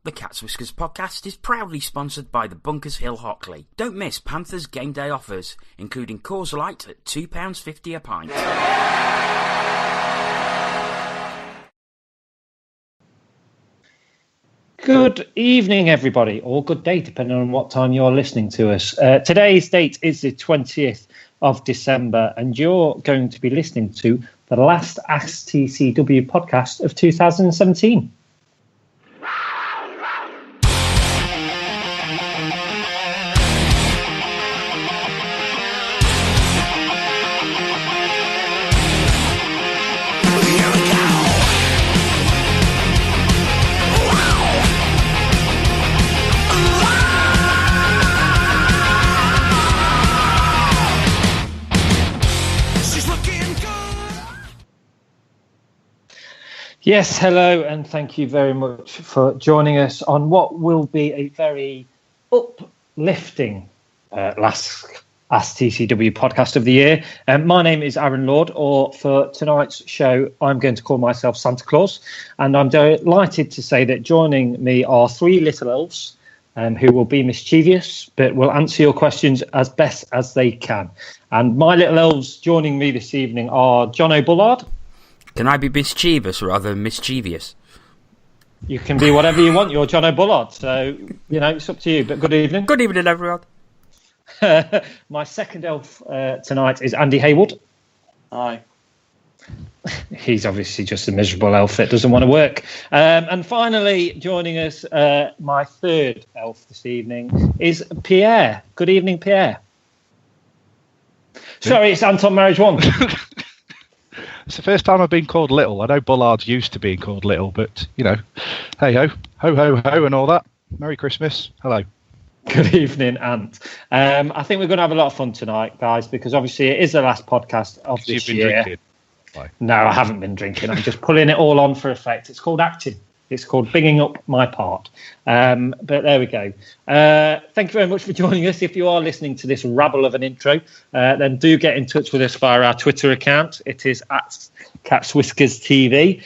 The Cat's Whiskers podcast is proudly sponsored by the Bunkers Hill Hockley. Don't miss Panthers game day offers, including Coors Light at £2.50 a pint. Good evening, everybody, or good day, depending on what time you're listening to us. Today's date is the 20th of December, and you're going to be listening to the last Ask TCW podcast of 2017. Yes, hello, and thank you very much for joining us on what will be a very uplifting last Ask TCW podcast of the year. My name is Aaron Lord, or for tonight's show, I'm going to call myself Santa Claus, and I'm delighted to say that joining me are three little elves who will be mischievous, but will answer your questions as best as they can. And my little elves joining me this evening are Jono Bullard. Can I be mischievous rather than mischievous? You can be whatever you want. You're Jono Bullard, so, it's up to you. But good evening. Good evening, everyone. My second elf tonight is Andy Haywood. Hi. He's obviously just a miserable elf that doesn't want to work. And finally, joining us, my third elf this evening is Pierre. Good evening, Pierre. Sorry, it's Antoine Marie-Jeanne. It's the first time I've been called Little. I know Bullard's used to being called Little, but, hey ho, ho, ho, ho, and all that. Merry Christmas. Hello. Good evening, Ant. I think we're going to have a lot of fun tonight, guys, because obviously it is the last podcast of this year. Drinking. Bye. No, I haven't been drinking. I'm just pulling it all on for effect. It's called acting. It's called binging up my part. But there we go. Thank you very much for joining us. If you are listening to this rabble of an intro, then do get in touch with us via our Twitter account. It is at Cat's Whiskers TV.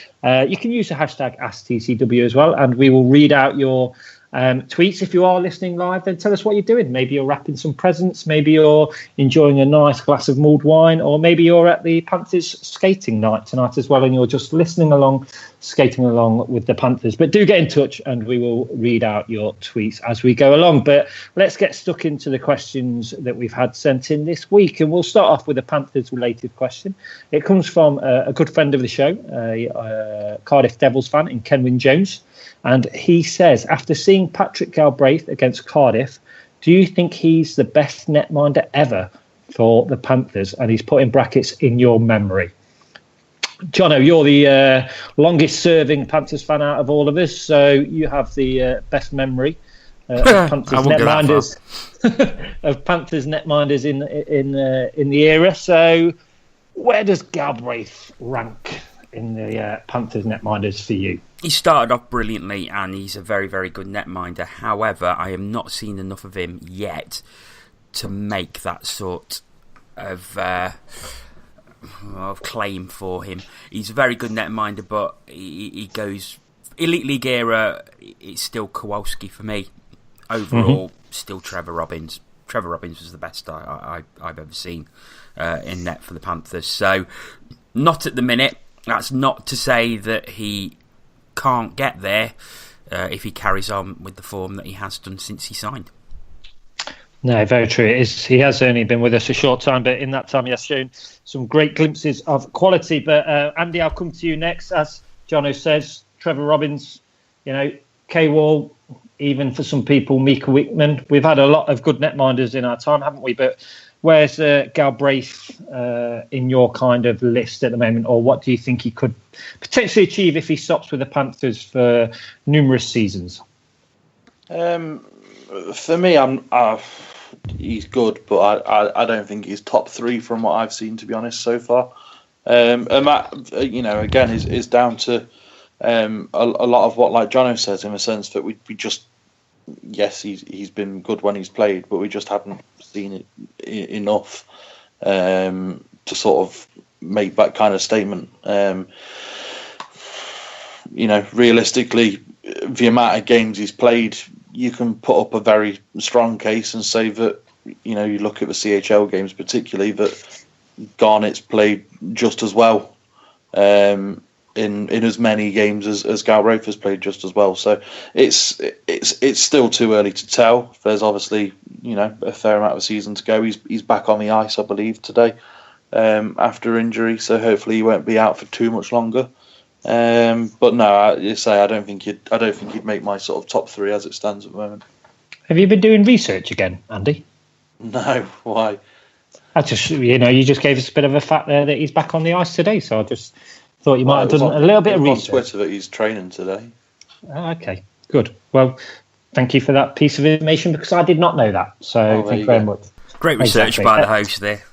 You can use the hashtag AskTCW as well, and we will read out your tweets. If you are listening live, then tell us what you're doing. Maybe you're wrapping some presents, maybe you're enjoying a nice glass of mulled wine, or maybe you're at the Panthers skating night tonight as well, and you're just listening along, skating along with the Panthers. But do get in touch and we will read out your tweets as we go along. But let's get stuck into the questions that we've had sent in this week, and we'll start off with a Panthers related question. It comes from a good friend of the show, a Cardiff Devils fan in Kenwyn Jones. And he says, after seeing Patrick Galbraith against Cardiff, do you think he's the best netminder ever for the Panthers? And he's put in brackets, in your memory. Jono, you're the longest serving Panthers fan out of all of us, so you have the best memory of Panthers netminders of Panthers netminders in the era. So where does Galbraith rank in the Panthers netminders for you? He started off brilliantly and he's a very, very good netminder. However, I have not seen enough of him yet to make that sort of claim for him. He's a very good netminder, but he goes... Elite League era, it's still Kowalski for me. Overall, still Trevor Robbins. Trevor Robbins was the best I've ever seen in net for the Panthers. So, not at the minute. That's not to say that he can't get there if he carries on with the form that he has done since he signed. No, very true. He has only been with us a short time, but in that time he has shown some great glimpses of quality. But Andy, I'll come to you next. As Jono says, Trevor Robbins, K-Wall, even for some people, Mika Wickman. We've had a lot of good netminders in our time, haven't we? But where's Galbraith in your kind of list at the moment, or what do you think he could potentially achieve if he stops with the Panthers for numerous seasons? For me, he's good, but I don't think he's top three from what I've seen, to be honest, so far. And that, again, is down to a lot of what, like Jono says, in a sense that we just, yes, he's been good when he's played, but we just haven't seen it enough to sort of make that kind of statement. Realistically, the amount of games he's played, you can put up a very strong case and say that, you look at the CHL games particularly, that Garnett's played just as well in as many games as Gal Rofer's played just as well. So it's still too early to tell. There's obviously a fair amount of a season to go. He's back on the ice, I believe, today after injury, so hopefully he won't be out for too much longer. But no, I don't think he'd make my sort of top 3 as it stands at the moment. Have you been doing research again, Andy? No, why? I just, you just gave us a bit of a fact there that he's back on the ice today, so I just thought you might have done a little bit of research. On Twitter that he's training today. Okay, good. Well, thank you for that piece of information, because I did not know that. So thank you very much. Great research by the host there.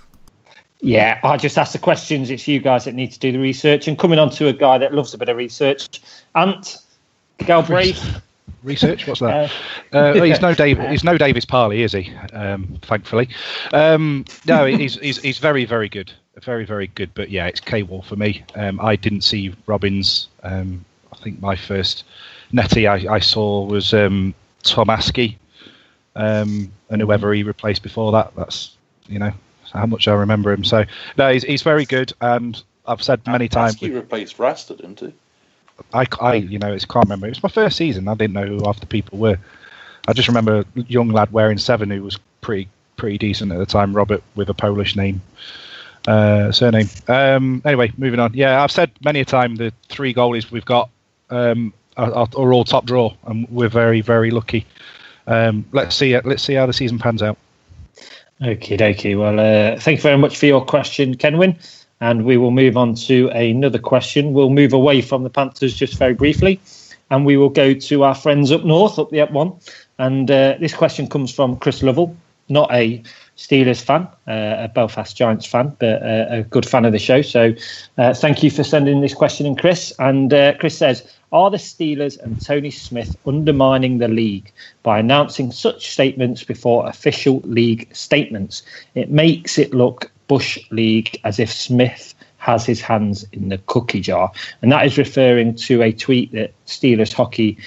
Yeah, I just asked the questions. It's you guys that need to do the research. And coming on to a guy that loves a bit of research, Ant Galbraith. Research? What's that? He's no Davis Parley, is he? Thankfully, no. He's very, very good, very, very good. But yeah, it's K-Wall for me. I didn't see Robbins. I think my first netty I saw was Tom Askey, and whoever he replaced before that. That's how much I remember him. So no, he's very good, and I've said many times. He replaced Rasta, didn't he? I can't remember. It was my first season. I didn't know who half the people were. I just remember a young lad wearing 7 who was pretty decent at the time. Robert with a Polish surname. Anyway, moving on. Yeah, I've said many a time the 3 goalies we've got are all top draw, and we're very, very lucky. Let's see how the season pans out. Okie dokie. Well, thank you very much for your question, Kenwyn. And we will move on to another question. We'll move away from the Panthers just very briefly, and we will go to our friends up north, up the up1. And this question comes from Chris Lovell, not a Steelers fan, a Belfast Giants fan, but a good fan of the show. So thank you for sending this question in, Chris. And Chris says, are the Steelers and Tony Smith undermining the league by announcing such statements before official league statements? It makes it look Bush League, as if Smith has his hands in the cookie jar. And that is referring to a tweet that Steelers Hockey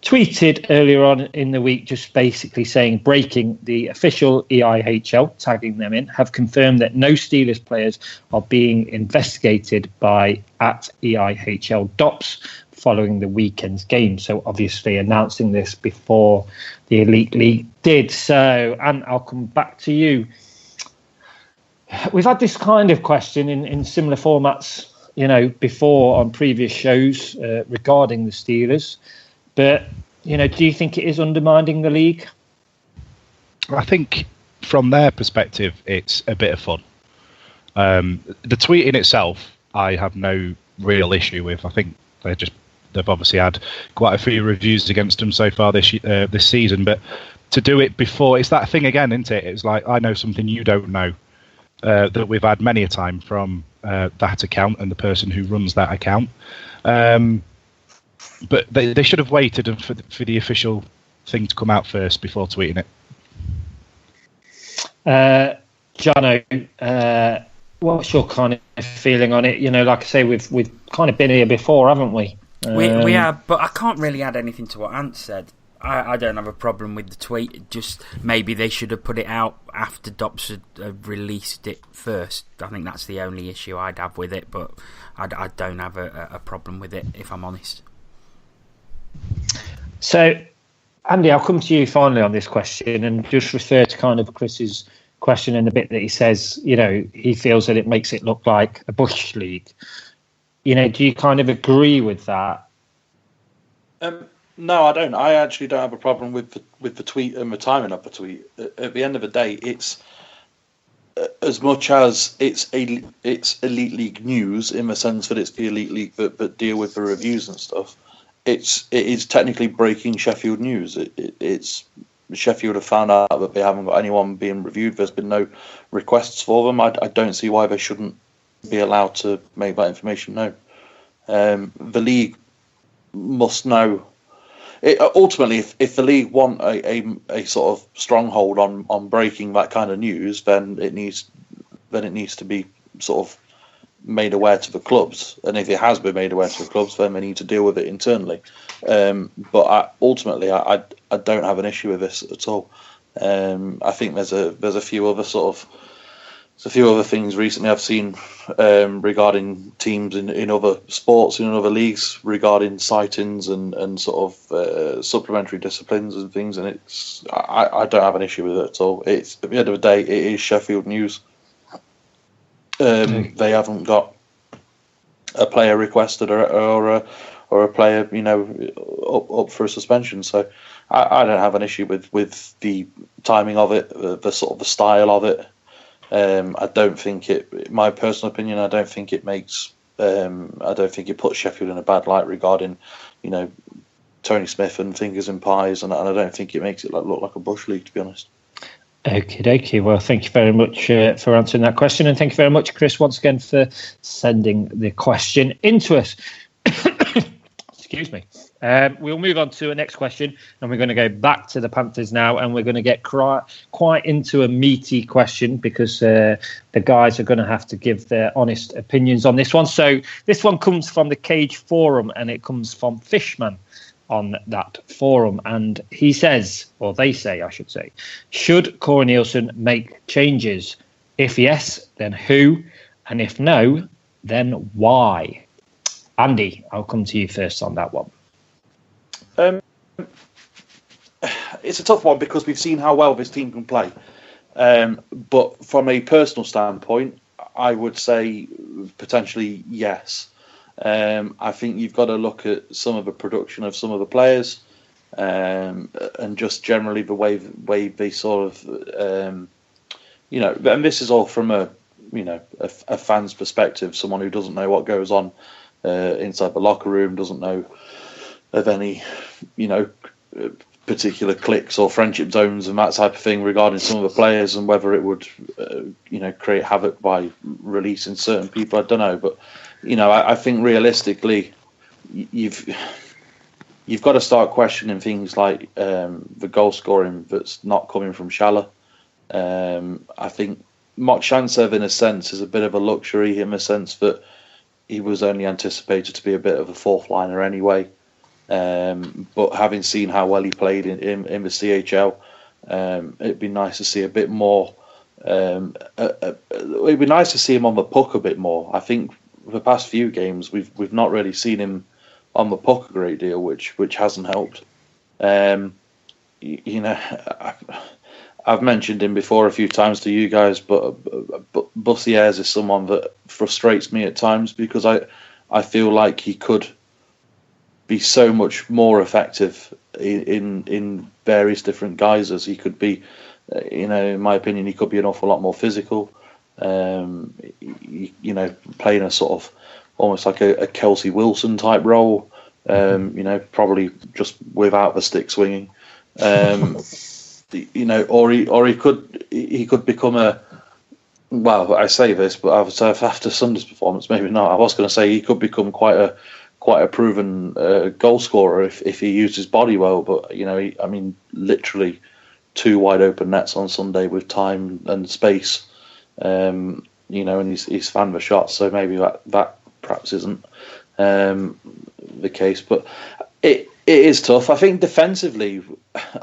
tweeted earlier on in the week, just basically saying, breaking, the official EIHL, tagging them in, have confirmed that no Steelers players are being investigated by at EIHL DOPS following the weekend's game. So obviously announcing this before the Elite League did. So, and I'll come back to you. We've had this kind of question in similar formats, before on previous shows regarding the Steelers. But, do you think it is undermining the league? I think from their perspective, it's a bit of fun. The tweet in itself, I have no real issue with. I think they've obviously had quite a few reviews against them so far this season. But to do it before, it's that thing again, isn't it? It's like, I know something you don't know. That we've had many a time from that account and the person who runs that account. But they should have waited for the official thing to come out first before tweeting it. Jono, what's your kind of feeling on it? Like I say, we've kind of been here before, haven't we? We have, but I can't really add anything to what Ant said. I don't have a problem with the tweet. Just maybe they should have put it out after Dops had released it first. I think that's the only issue I'd have with it, but I don't have a problem with it, if I'm honest. So, Andy, I'll come to you finally on this question and just refer to kind of Chris's question in the bit that he says, he feels that it makes it look like a Bush League. Do you kind of agree with that? No, I don't. I actually don't have a problem with the tweet and the timing of the tweet. At the end of the day, it's as much as it's Elite League news in the sense that it's the Elite League that deal with the reviews and stuff. It is technically breaking Sheffield news. It's Sheffield have found out that they haven't got anyone being reviewed. There's been no requests for them. I don't see why they shouldn't be allowed to make that information known. The league must know. Ultimately, if the league want a sort of stronghold on breaking that kind of news, then it needs to be sort of made aware to the clubs, and if it has been made aware to the clubs, then they need to deal with it internally. But ultimately, I don't have an issue with this at all. I think there's a few other things recently I've seen regarding teams in other sports, in other leagues, regarding sightings and sort of supplementary disciplines and things, and I don't have an issue with it at all. It's, at the end of the day, it is Sheffield News. They haven't got a player requested or a player, up for a suspension. So I don't have an issue with the timing of it, the sort of the style of it. I don't think my personal opinion, I don't think it makes, I don't think it puts Sheffield in a bad light regarding, Tony Smith and fingers and pies, and I don't think it makes it look like a bush league, to be honest. Okie dokie. Well, thank you very much for answering that question, and thank you very much, Chris, once again for sending the question into us. Excuse me. We'll move on to the next question, and we're going to go back to the Panthers now, and we're going to get quite into a meaty question because the guys are going to have to give their honest opinions on this one. So this one comes from the Cage Forum, and it comes from Fishman on that forum, and he says, or they say, I should say, should Corey Nielsen make changes? If yes, then who? And if no, then why? Andy, I'll come to you first on that one. It's a tough one because we've seen how well this team can play. But from a personal standpoint, I would say potentially yes. I think you've got to look at some of the production of some of the players, and just generally the way they sort of, and this is all from a fan's perspective, someone who doesn't know what goes on inside the locker room, doesn't know of any, particular cliques or friendship zones and that type of thing regarding some of the players, and whether it would, create havoc by releasing certain people. I don't know, but I think realistically, you've got to start questioning things like the goal scoring that's not coming from Schaller. I think Mokshantsev, in a sense, is a bit of a luxury in the sense that he was only anticipated to be a bit of a fourth liner anyway. But having seen how well he played in the CHL, it'd be nice to see a bit more. It'd be nice to see him on the puck a bit more. I think the past few games we've not really seen him on the puck a great deal, which hasn't helped. I've mentioned him before a few times to you guys, but Bussières is someone that frustrates me at times because I feel like he could be so much more effective in various different guises. He could be, in my opinion, he could be an awful lot more physical. Playing a sort of almost like a Kelsey Wilson type role. Probably just without the stick swinging. Or he could become a. Well, I say this, but I would say after Sunday's performance, maybe not. I was going to say he could become quite a proven goal scorer if he used his body well. But literally 2 wide open nets on Sunday with time and space. And he's fanned the shots, so maybe that perhaps isn't the case. But it is tough. I think defensively,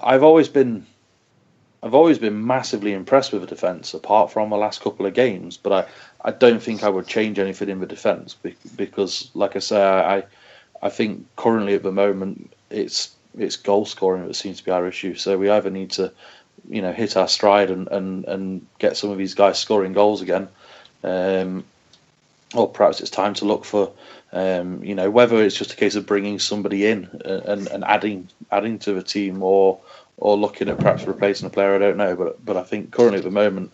I've always been massively impressed with the defence, apart from the last couple of games. But I don't think I would change anything in the defence because, like I say, I think currently at the moment it's goal scoring that seems to be our issue. So we either need to, hit our stride and get some of these guys scoring goals again, or perhaps it's time to look for, whether it's just a case of bringing somebody in and adding to the team, or looking at perhaps replacing a player. I don't know, but I think currently at the moment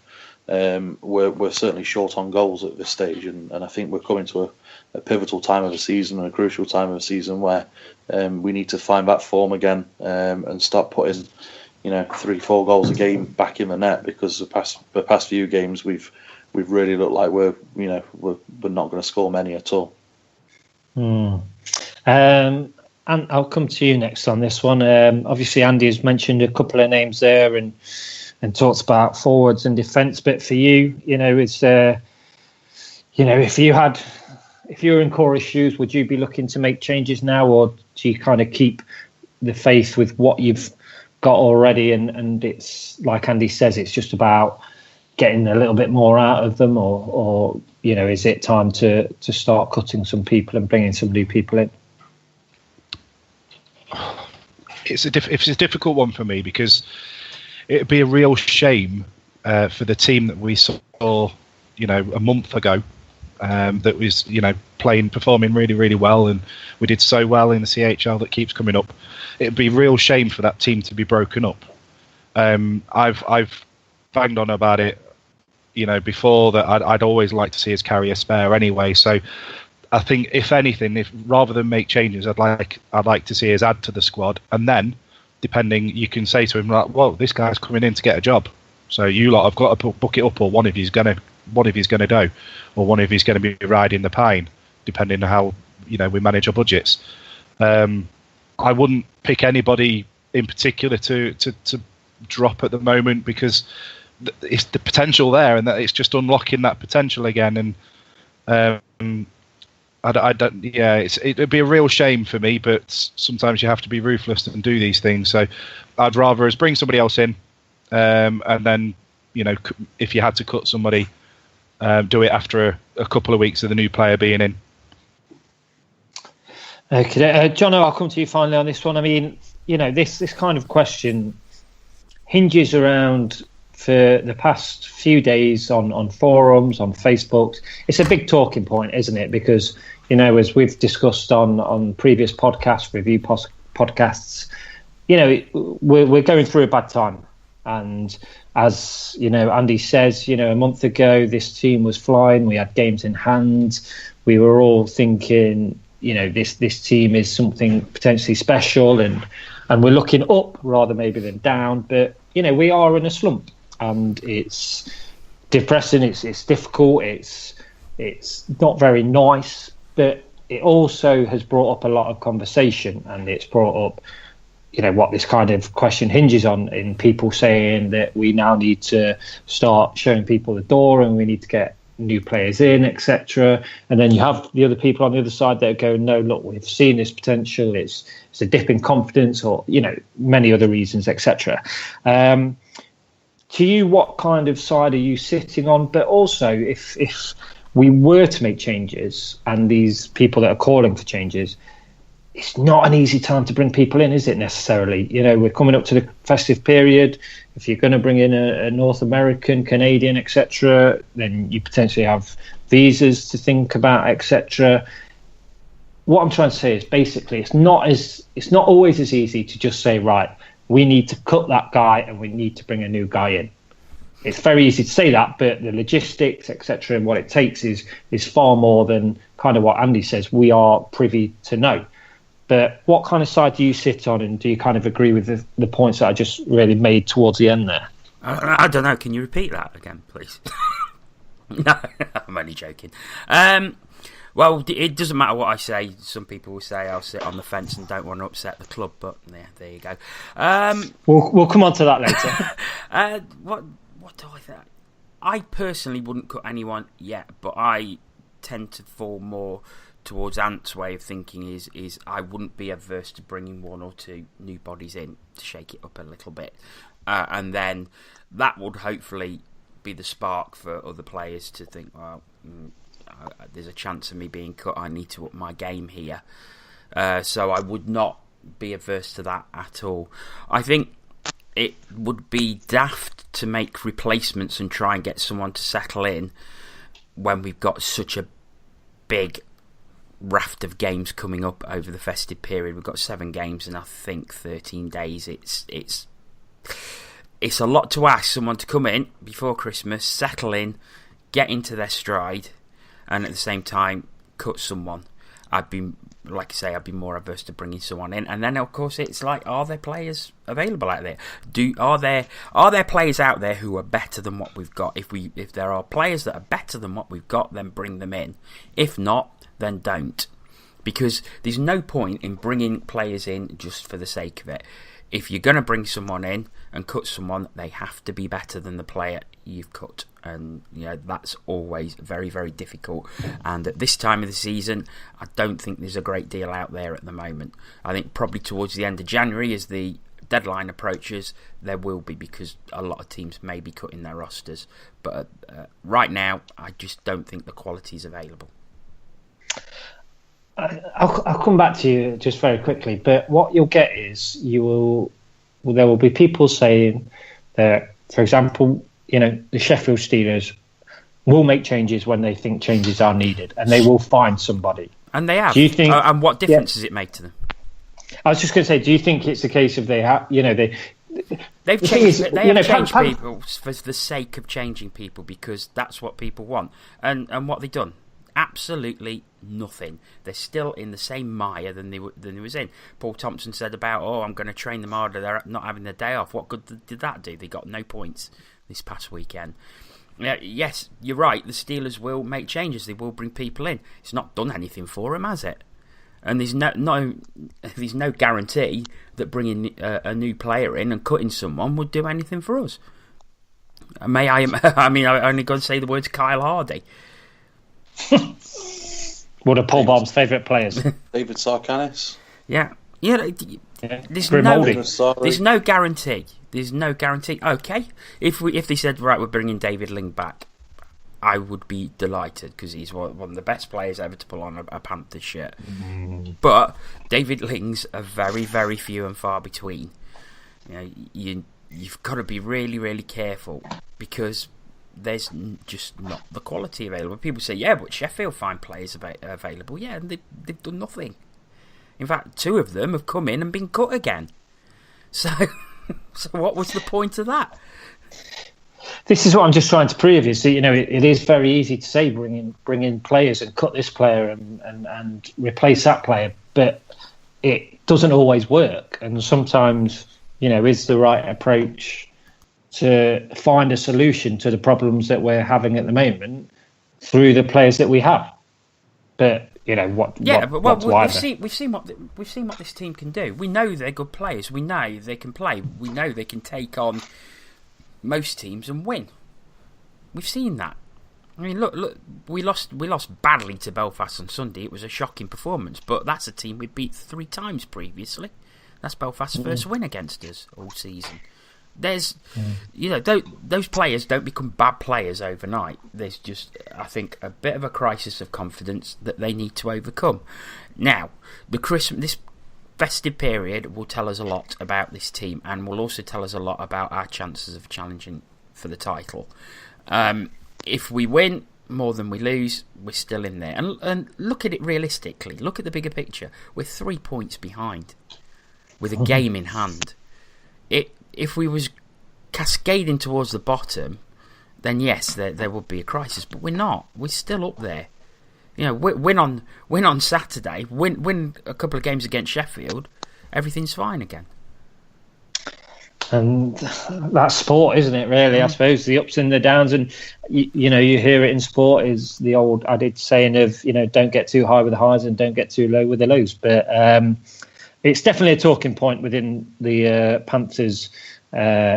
we're certainly short on goals at this stage, and I think we're coming to a pivotal time of the season and a crucial time of the season where we need to find that form again and start putting 3-4 goals a game back in the net, because the past few games we've really looked like we're not going to score many at all. And I'll come to you next on this one. Obviously, Andy has mentioned a couple of names there and talks about forwards and defence. But for you, it's if you were in Cora's shoes, would you be looking to make changes now, or do you kind of keep the faith with what you've got already, and it's like Andy says, it's just about getting a little bit more out of them, or is it time to start cutting some people and bringing some new people in? It's a difficult one for me, because it'd be a real shame for the team that we saw, a month ago, that was, performing really, really well, and we did so well in the CHL that keeps coming up. It'd be a real shame for that team to be broken up. I've banged on about it, before, that I'd always like to see us carry a spare anyway. So I think, if anything, if rather than make changes, I'd like to see us add to the squad, and then, depending, you can say to him, like, "Well, this guy's coming in to get a job, so you lot have got to book it up, or one of you's gonna go, or one of you's going to be riding the pine, depending on how we manage our budgets." I wouldn't pick anybody in particular to drop at the moment, because it's the potential there, and that it's just unlocking that potential again. And I don't. Yeah, it'd be a real shame for me, but sometimes you have to be ruthless and do these things. So I'd rather us bring somebody else in, and then if you had to cut somebody, do it after a couple of weeks of the new player being in. Okay, Jono, I'll come to you finally on this one. I mean, this kind of question hinges around, for the past few days, on forums, on Facebook. It's a big talking point, isn't it? Because, as we've discussed on previous podcasts, review podcasts, we're going through a bad time. And as Andy says, a month ago, this team was flying. We had games in hand. We were all thinking, this team is something potentially special, and we're looking up rather maybe than down. But we are in a slump, and it's depressing. It's difficult. It's not very nice. But it also has brought up a lot of conversation, and it's brought up what this kind of question hinges on, in people saying that we now need to start showing people the door, and we need to get new players in, etc. And then you have the other people on the other side that go, no, look, we've seen this potential. It's a dip in confidence, or many other reasons, etc. To you, what kind of side are you sitting on? But also, if we were to make changes, and these people that are calling for changes, it's not an easy time to bring people in, is it, necessarily? We're coming up to the festive period. If you're going to bring in a North American, Canadian, etc., then you potentially have visas to think about, etc. What I'm trying to say is, basically, it's not always as easy to just say, right, we need to cut that guy and we need to bring a new guy in. It's very easy to say that, but the logistics, etc., and what it takes is far more than kind of what Andy says we are privy to know. But what kind of side do you sit on, and do you kind of agree with the points that I just really made towards the end there? I don't know. Can you repeat that again, please? No, I'm only joking. Well, it doesn't matter what I say. Some people will say I'll sit on the fence and don't want to upset the club, but yeah, there you go. We'll come on to that later. What do I think? I personally wouldn't cut anyone yet, but I tend to fall more towards Ant's way of thinking. Is I wouldn't be averse to bringing one or two new bodies in to shake it up a little bit, and then that would hopefully be the spark for other players to think, well, there's a chance of me being cut. I need to up my game here. So I would not be averse to that at all. I think it would be daft to make replacements and try and get someone to settle in when we've got such a big raft of games coming up over the festive period. We've got 7 games in, I think, 13 days. It's a lot to ask someone to come in before Christmas, settle in, get into their stride, and at the same time cut someone. I'd be more averse to bringing someone in. And then, of course, it's like, are there players available out there? Are there players out there who are better than what we've got? If there are players that are better than what we've got, then bring them in. If not, then don't. Because there's no point in bringing players in just for the sake of it. if you're going to bring someone in and cut someone, they have to be better than the player you've cut. And that's always very, very difficult. And at this time of the season, I don't think there's a great deal out there at the moment. I think probably towards the end of January, as the deadline approaches, there will be, because a lot of teams may be cutting their rosters. But right now, I just don't think the quality is available. I'll come back to you just very quickly, but what you'll get is there will be people saying that, for example, the Sheffield Steelers will make changes when they think changes are needed, and they will find somebody. And they have. Do you think? And what difference does it make to them? I was just going to say, do you think it's a case of they've changed people for the sake of changing people, because that's what people want, and what they've done? Absolutely nothing. They're still in the same mire than they was in. Paul Thompson said about, I'm going to train them harder. They're not having their day off. What good did that do? They got no points this past weekend. Yes, you're right. The Steelers will make changes. They will bring people in. It's not done anything for them, has it? And there's no guarantee that bringing a new player in and cutting someone would do anything for us. I only got to say the words Kyle Hardy. One of Paul Baum's favourite players. David Sarkanis. Yeah. There's no guarantee. There's no guarantee. Okay, if they said, right, we're bringing David Ling back, I would be delighted, because he's one of the best players ever to pull on a Panthers shirt. But David Lings are very, very few and far between. You've got to be really, really careful, because there's just not the quality available. People say, yeah, but Sheffield find players available. Yeah, and they've done nothing. In fact, 2 of them have come in and been cut again. So what was the point of that? This is what I'm just trying to prove. Is it is very easy to say bring in players and cut this player and replace that player, but it doesn't always work. And sometimes, is the right approach to find a solution to the problems that we're having at the moment through the players that we have. But we've seen what this team can do. We know they're good players. We know they can play. We know they can take on most teams and win. We've seen that. I mean, look, we lost badly to Belfast on Sunday. It was a shocking performance, but that's a team we beat 3 times previously. That's Belfast's first win against us all season. There's, those players don't become bad players overnight. There's just, I think, a bit of a crisis of confidence that they need to overcome. Now, this festive period will tell us a lot about this team, and will also tell us a lot about our chances of challenging for the title. If we win more than we lose, we're still in there. And look at it realistically. Look at the bigger picture. We're 3 points behind, with a game in hand. If we was cascading towards the bottom, then yes, there would be a crisis. But we're not. We're still up there. Win on Saturday. Win a couple of games against Sheffield. Everything's fine again. And that's sport, isn't it? Really, I suppose the ups and the downs, and you hear it in sport, is the old adage saying of don't get too high with the highs and don't get too low with the lows. But it's definitely a talking point within the Panthers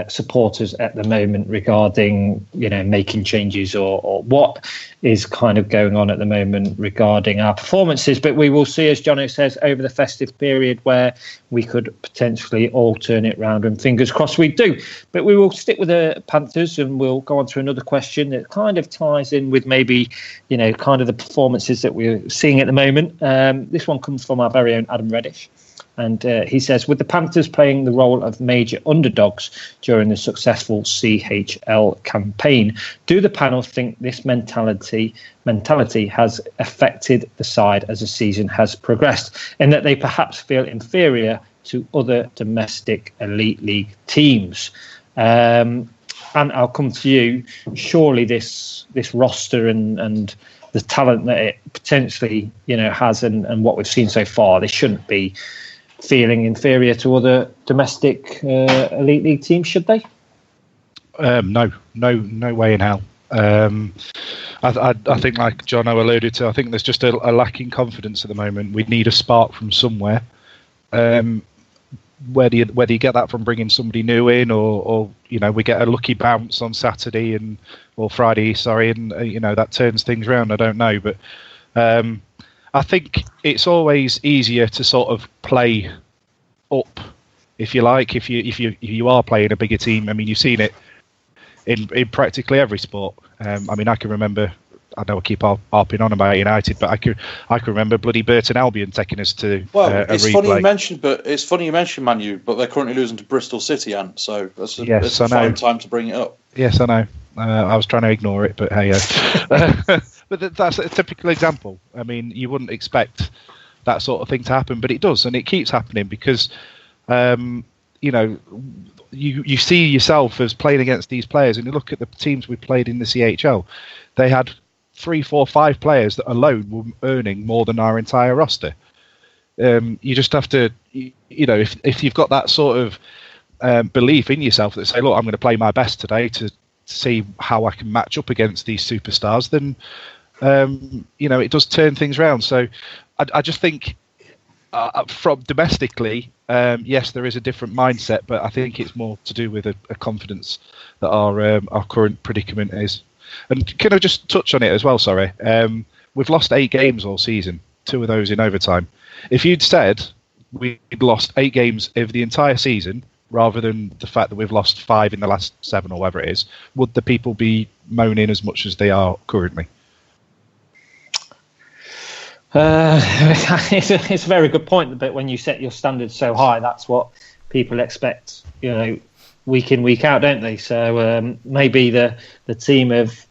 supporters at the moment regarding making changes or what is kind of going on at the moment regarding our performances. But we will see, as Jono says, over the festive period where we could potentially all turn it round, and fingers crossed we do. But we will stick with the Panthers, and we'll go on to another question that kind of ties in with maybe kind of the performances that we're seeing at the moment. This one comes from our very own Adam Reddish. And he says, with the Panthers playing the role of major underdogs during the successful CHL campaign, do the panel think this mentality has affected the side as the season has progressed, in that they perhaps feel inferior to other domestic elite league teams? And I'll come to you. Surely this roster and the talent that it potentially has, and what we've seen so far, they shouldn't be feeling inferior to other domestic elite league teams, should they? No way in hell. I think, like Jono alluded to, I think there's just a lacking confidence at the moment. We need a spark from somewhere. whether you get that from bringing somebody new in, or we get a lucky bounce on Saturday or Friday, and that turns things around. I don't know, but I think it's always easier to sort of play up, if you like, if you are playing a bigger team. I mean, you've seen it in practically every sport. I can remember. I know I keep harping on about United, but I can remember bloody Burton Albion taking us to a replay. It's funny you mentioned Man U, but they're currently losing to Bristol City, so that's a fine time to bring it up. Yes, I know. I was trying to ignore it, but hey, but that's a typical example. I mean, you wouldn't expect that sort of thing to happen, but it does, and it keeps happening because you see yourself as playing against these players, and you look at the teams we played in the CHL. They had 3, 4, 5 players that alone were earning more than our entire roster. You just have to, if you've got that sort of belief in yourself that say, look, I'm going to play my best today to see how I can match up against these superstars, then it does turn things around. So I just think from domestically, yes, there is a different mindset, but I think it's more to do with a confidence that our current predicament is. And can I just touch on it as well? Sorry, we've lost 8 games all season, 2 of those in overtime. If you'd said we'd lost 8 games over the entire season, rather than the fact that we've lost 5 in the last 7 or whatever it is, would the people be moaning as much as they are currently? It's a very good point. But when you set your standards so high, that's what people expect. Week in, week out, don't they? So maybe the team have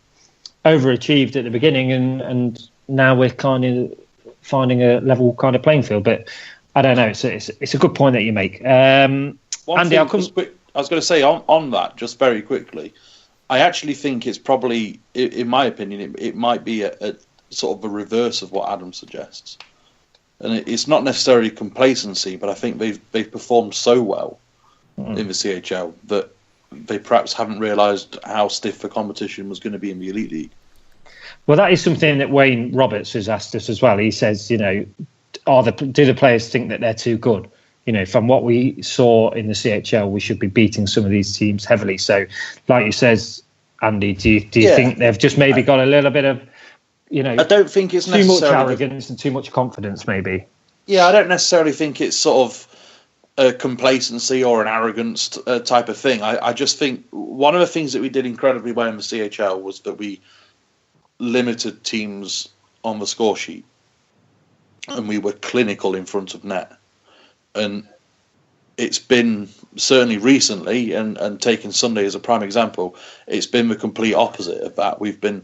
overachieved at the beginning, and now we're kind of finding a level kind of playing field. But I don't know. It's a good point that you make. Andy, I was going to say on that just very quickly. I actually think it's probably, in my opinion, it might be a sort of a reverse of what Adam suggests, and it's not necessarily complacency, but I think they've performed so well in the CHL that they perhaps haven't realised how stiff the competition was going to be in the Elite League. Well, that is something that Wayne Roberts has asked us as well. He says, do the players think that they're too good? From what we saw in the CHL, we should be beating some of these teams heavily. So, like you says, Andy, do you think they've just maybe got a little bit of, I don't think it's too much arrogance and too much confidence, maybe? Yeah, I don't necessarily think it's sort of a complacency or an arrogance type of thing. I just think one of the things that we did incredibly well in the CHL was that we limited teams on the score sheet, and we were clinical in front of net. And it's been, certainly recently, and taking Sunday as a prime example, it's been the complete opposite of that. We've been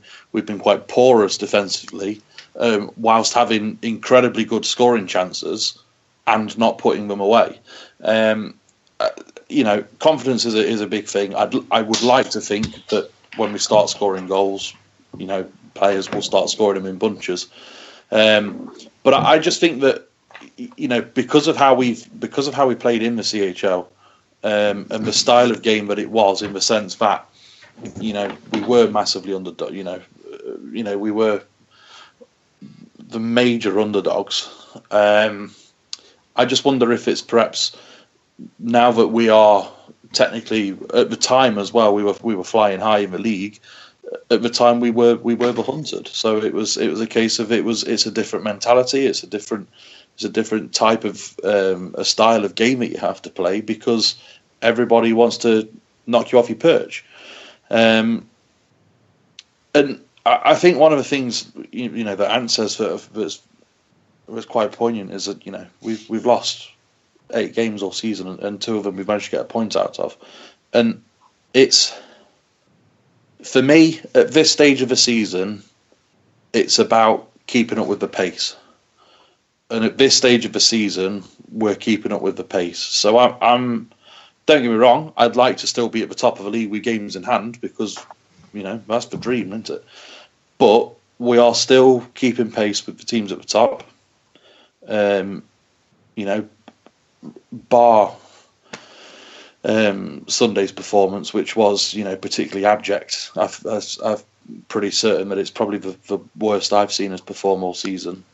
quite porous defensively, whilst having incredibly good scoring chances and not putting them away. Confidence is a big thing. I would like to think that when we start scoring goals, players will start scoring them in bunches. But I just think that because of how we played in the CHL, and the style of game that it was, in the sense that we were massively underdog. We were the major underdogs. I just wonder if it's perhaps now that we are technically, at the time as well, we were flying high in the league. At the time, we were the hunted. So it was a case of it's a different mentality. It's a different type of a style of game that you have to play, because everybody wants to knock you off your perch. And I think one of the things that Ant says that was quite poignant is that we've lost 8 games all season, and 2 of them we've managed to get a point out of, and it's, for me, at this stage of the season, it's about keeping up with the pace. And at this stage of the season, we're keeping up with the pace. So I'm don't get me wrong, I'd like to still be at the top of the league with games in hand, because that's the dream, isn't it? But we are still keeping pace with the teams at the top. Bar Sunday's performance, which was particularly abject. I'm pretty certain that it's probably the worst I've seen us perform all season.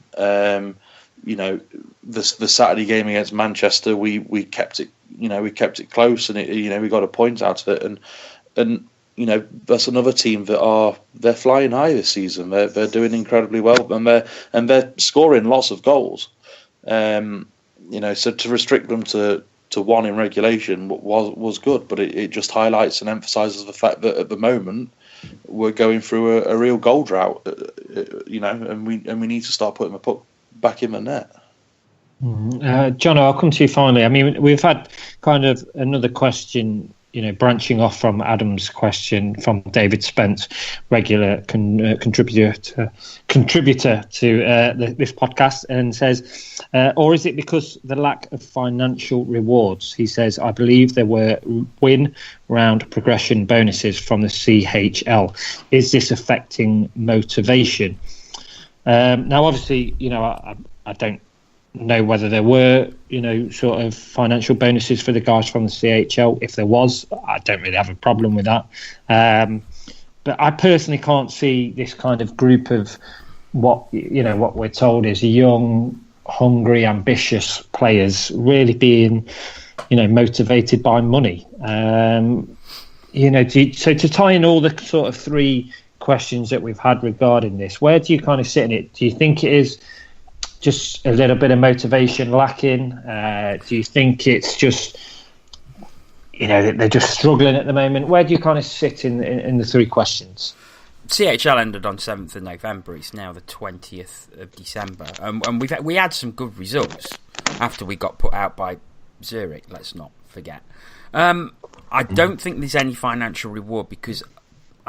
the Saturday game against Manchester, we kept it, we kept it close, and we got a point out of it, and that's another team they're flying high this season. They're doing incredibly well, and they're scoring lots of goals. So to restrict them to one in regulation was good, but it just highlights and emphasises the fact that at the moment we're going through a real goal drought, and we need to start putting the puck back in the net. Jono, I'll come to you finally. I mean, we've had kind of another question, branching off from Adam's question from David Spence, regular contributor to this podcast, and says, or is it because the lack of financial rewards? He says, I believe there were win round progression bonuses from the CHL. Is this affecting motivation? Now, obviously, I don't know whether there were, sort of financial bonuses for the guys from the CHL. If there was, I don't really have a problem with that. But I personally can't see this kind of group of what we're told is young, hungry, ambitious players really being, motivated by money. So to tie in all the sort of three questions that we've had regarding this, where do you kind of sit in it? Do you think it is just a little bit of motivation lacking? Do you think it's just, they're just struggling at the moment? Where do you kind of sit in the three questions? CHL ended on 7th of November. It's now the 20th of December. And we had some good results after we got put out by Zurich, let's not forget. I don't think there's any financial reward, because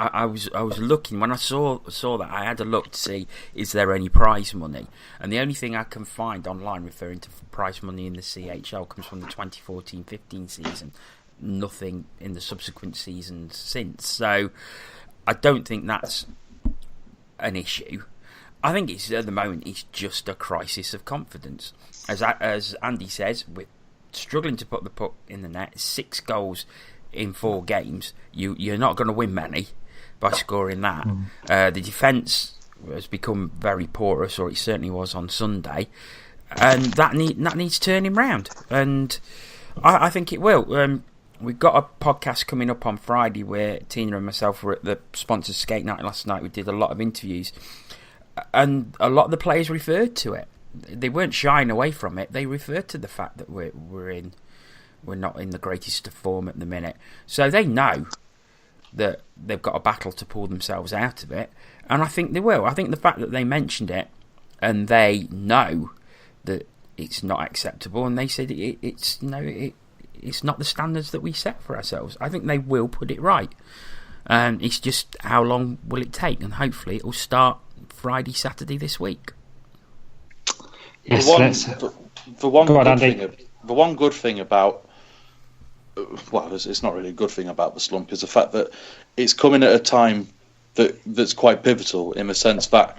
I was looking when I saw that. I had a look to see, is there any prize money, and the only thing I can find online referring to prize money in the CHL comes from the 2014-15 season. Nothing in the subsequent seasons since. So I don't think that's an issue. I think it's at the moment it's just a crisis of confidence. As Andy says, we're struggling to put the puck in the net. 6 goals in 4 games. You're not going to win many by scoring that. The defence has become very porous, or it certainly was on Sunday, and that needs turning round, and I think it will. We've got a podcast coming up on Friday where Tina and myself were at the sponsored skate night last night. We did a lot of interviews, and a lot of the players referred to it. They weren't shying away from it. They referred to the fact that we're not in the greatest of form at the minute, so they know that they've got a battle to pull themselves out of it, and I think they will. I think the fact that they mentioned it, and they know that it's not acceptable, and they said it's not the standards that we set for ourselves. I think they will put it right. It's just how long will it take, and hopefully it will start Friday, Saturday this week. Yes, the one good thing about, well, it's not really a good thing about the slump, is the fact that it's coming at a time that's quite pivotal, in the sense that,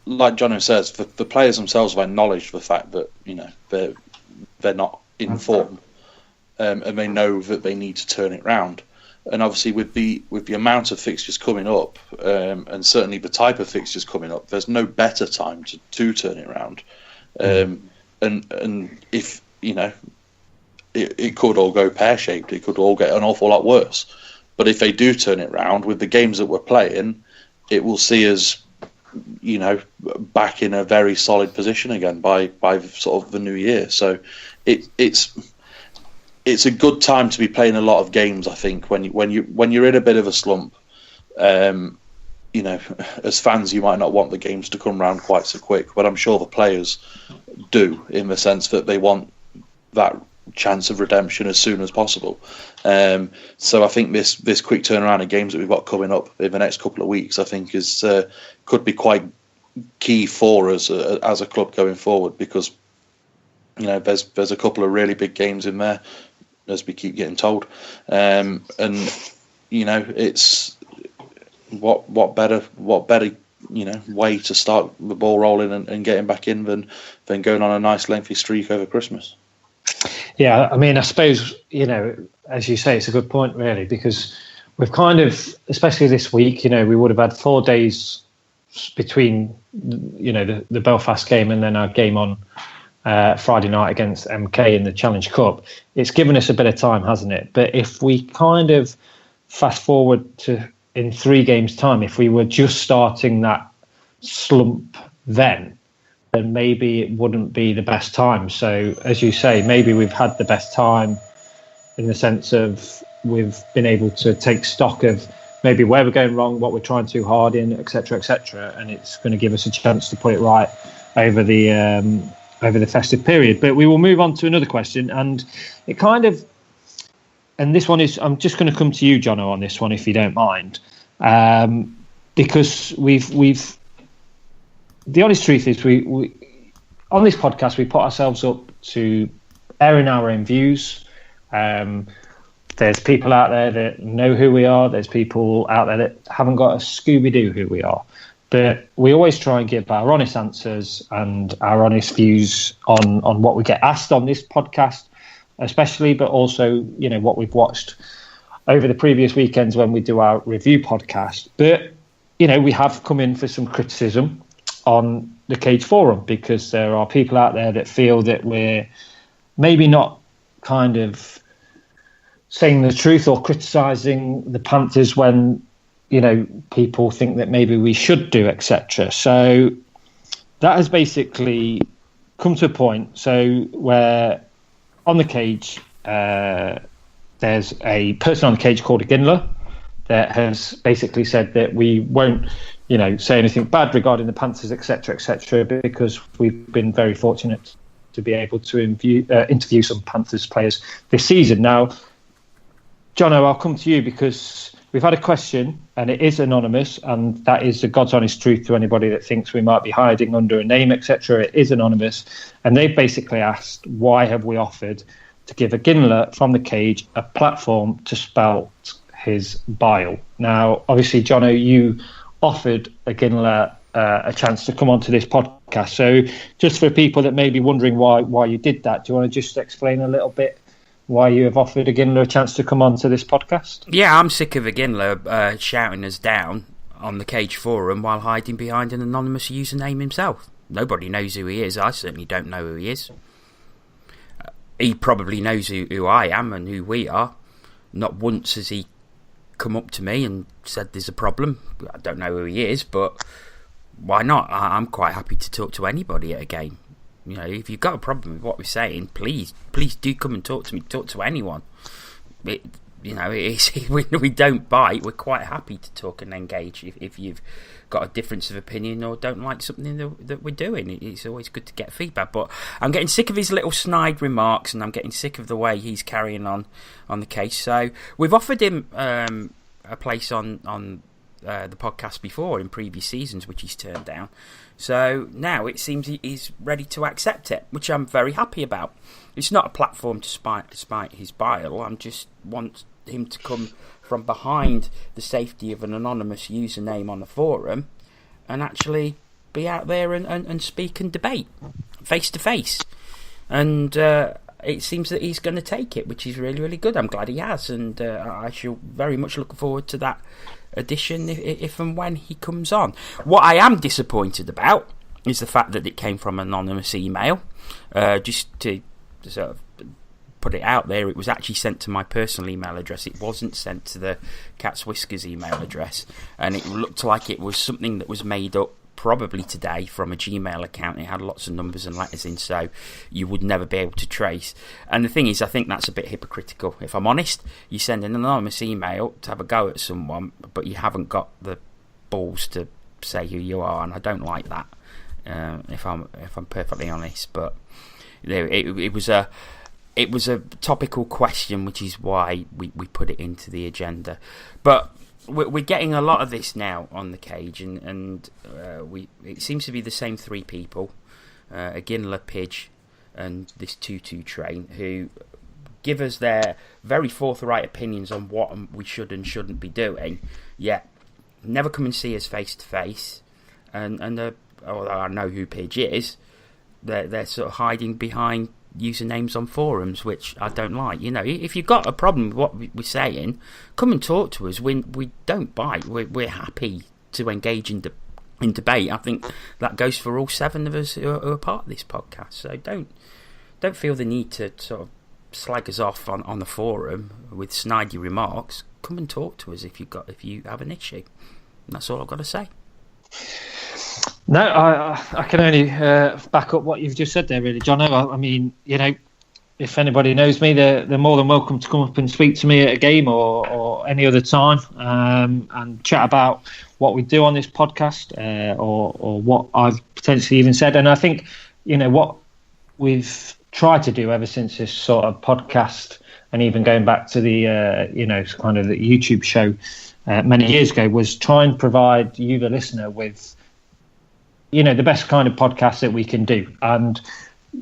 like Jono says, the players themselves have acknowledged the fact that they're not in form, and they know that they need to turn it round. And obviously, with the amount of fixtures coming up, and certainly the type of fixtures coming up, there's no better time to turn it round. And if it could all go pear-shaped. It could all get an awful lot worse. But if they do turn it round with the games that we're playing, it will see us, back in a very solid position again by sort of the new year. So it's a good time to be playing a lot of games. I think when you're in a bit of a slump, as fans, you might not want the games to come round quite so quick, but I'm sure the players do, in the sense that they want that chance of redemption as soon as possible. So I think this quick turnaround of games that we've got coming up in the next couple of weeks, I think could be quite key for us as a club going forward, because there's a couple of really big games in there, as we keep getting told, and it's what better way to start the ball rolling and getting back in than going on a nice lengthy streak over Christmas. Yeah, I mean, I suppose, as you say, it's a good point, really, because we've kind of, especially this week, we would have had 4 days between the Belfast game and then our game on Friday night against MK in the Challenge Cup, it's given us a bit of time, hasn't it? But if we kind of fast forward to in 3 games' time, if we were just starting that slump then maybe it wouldn't be the best time. So, as you say, maybe we've had the best time in the sense of we've been able to take stock of maybe where we're going wrong, what we're trying too hard in, etc., and it's going to give us a chance to put it right over the festive period. But we will move on to another question, and it kind of, and this one is, I'm just going to come to you, Jono, on this one, if you don't mind, because we've the honest truth is we on this podcast we put ourselves up to airing our own views. There's people out there that know who we are. There's people out there that haven't got a Scooby-Doo who we are. But we always try and give our honest answers and our honest views on what we get asked on this podcast, especially, but also, what we've watched over the previous weekends when we do our review podcast. But, we have come in for some criticism on the Cage Forum because there are people out there that feel that we're maybe not kind of saying the truth or criticising the Panthers when, people think that maybe we should do, etc. So that has basically come to a point where on the Cage, there's a person on the Cage called a Ginler that has basically said that we won't, say anything bad regarding the Panthers, etc., because we've been very fortunate to be able to interview some Panthers players this season. Now, Jono, I'll come to you because we've had a question and it is anonymous, and that is the God's honest truth to anybody that thinks we might be hiding under a name, etc. It is anonymous, and they've basically asked, why have we offered to give a Ginler from the Cage a platform to spout his bile? Now, obviously, Jono, you offered a Ginler a chance to come onto this podcast. So just for people that may be wondering why you did that, do you want to just explain a little bit why you have offered a Ginler a chance to come onto this podcast? Yeah, I'm sick of a Ginler shouting us down on the Cage Forum while hiding behind an anonymous username himself. Nobody knows who he is. I certainly don't know who he is. He probably knows who I am and who we are. Not once has he come up to me and said there's a problem. I don't know who he is, but why not? I'm quite happy to talk to anybody at a game. If you've got a problem with what we're saying, please do come and talk to me. Talk to anyone. We don't bite. We're quite happy to talk and engage if you've got a difference of opinion or don't like something that we're doing. It's always good to get feedback. But I'm getting sick of his little snide remarks, and I'm getting sick of the way he's carrying on the case. So we've offered him a place on the podcast before in previous seasons, which he's turned down. So now it seems he's ready to accept it, which I'm very happy about. It's not a platform to spite his bile. I just want him to come from behind the safety of an anonymous username on a forum and actually be out there and speak and debate face to face. And it seems that he's going to take it, which is really, really good. I'm glad he has, and I shall very much look forward to that edition if and when he comes on. What I am disappointed about is the fact that it came from an anonymous email. Just to sort of put it out there, it was actually sent to my personal email address. It wasn't sent to the Cat's Whiskers email address, and it looked like it was something that was made up probably today from a Gmail account. It had lots of numbers and letters in, so you would never be able to trace. And the thing is, I think that's a bit hypocritical. If I'm honest, you send an anonymous email to have a go at someone, but you haven't got the balls to say who you are, and I don't like that. If I'm perfectly honest, but it was a topical question, which is why we put it into the agenda. But we're getting a lot of this now on the Cage, and it seems to be the same 3 people, a Ginler, Pidge, and this 2-2 train, who give us their very forthright opinions on what we should and shouldn't be doing, yet never come and see us face to face. And although I know who Pidge is, they're sort of hiding behind usernames on forums, which I don't like. If you've got a problem with what we're saying, come and talk to us. We don't bite. We're happy to engage in in debate. I think that goes for all 7 of us who are part of this podcast. So don't feel the need to sort of slag us off on the forum with snidey remarks. Come and talk to us if you have an issue. And that's all I've got to say. No, I can only back up what you've just said there, really, Jono. I mean, if anybody knows me, they're more than welcome to come up and speak to me at a game or any other time, and chat about what we do on this podcast, or what I've potentially even said. And I think, what we've tried to do ever since this sort of podcast, and even going back to the, kind of the YouTube show many years ago, was try and provide you, the listener, with, the best kind of podcast that we can do. And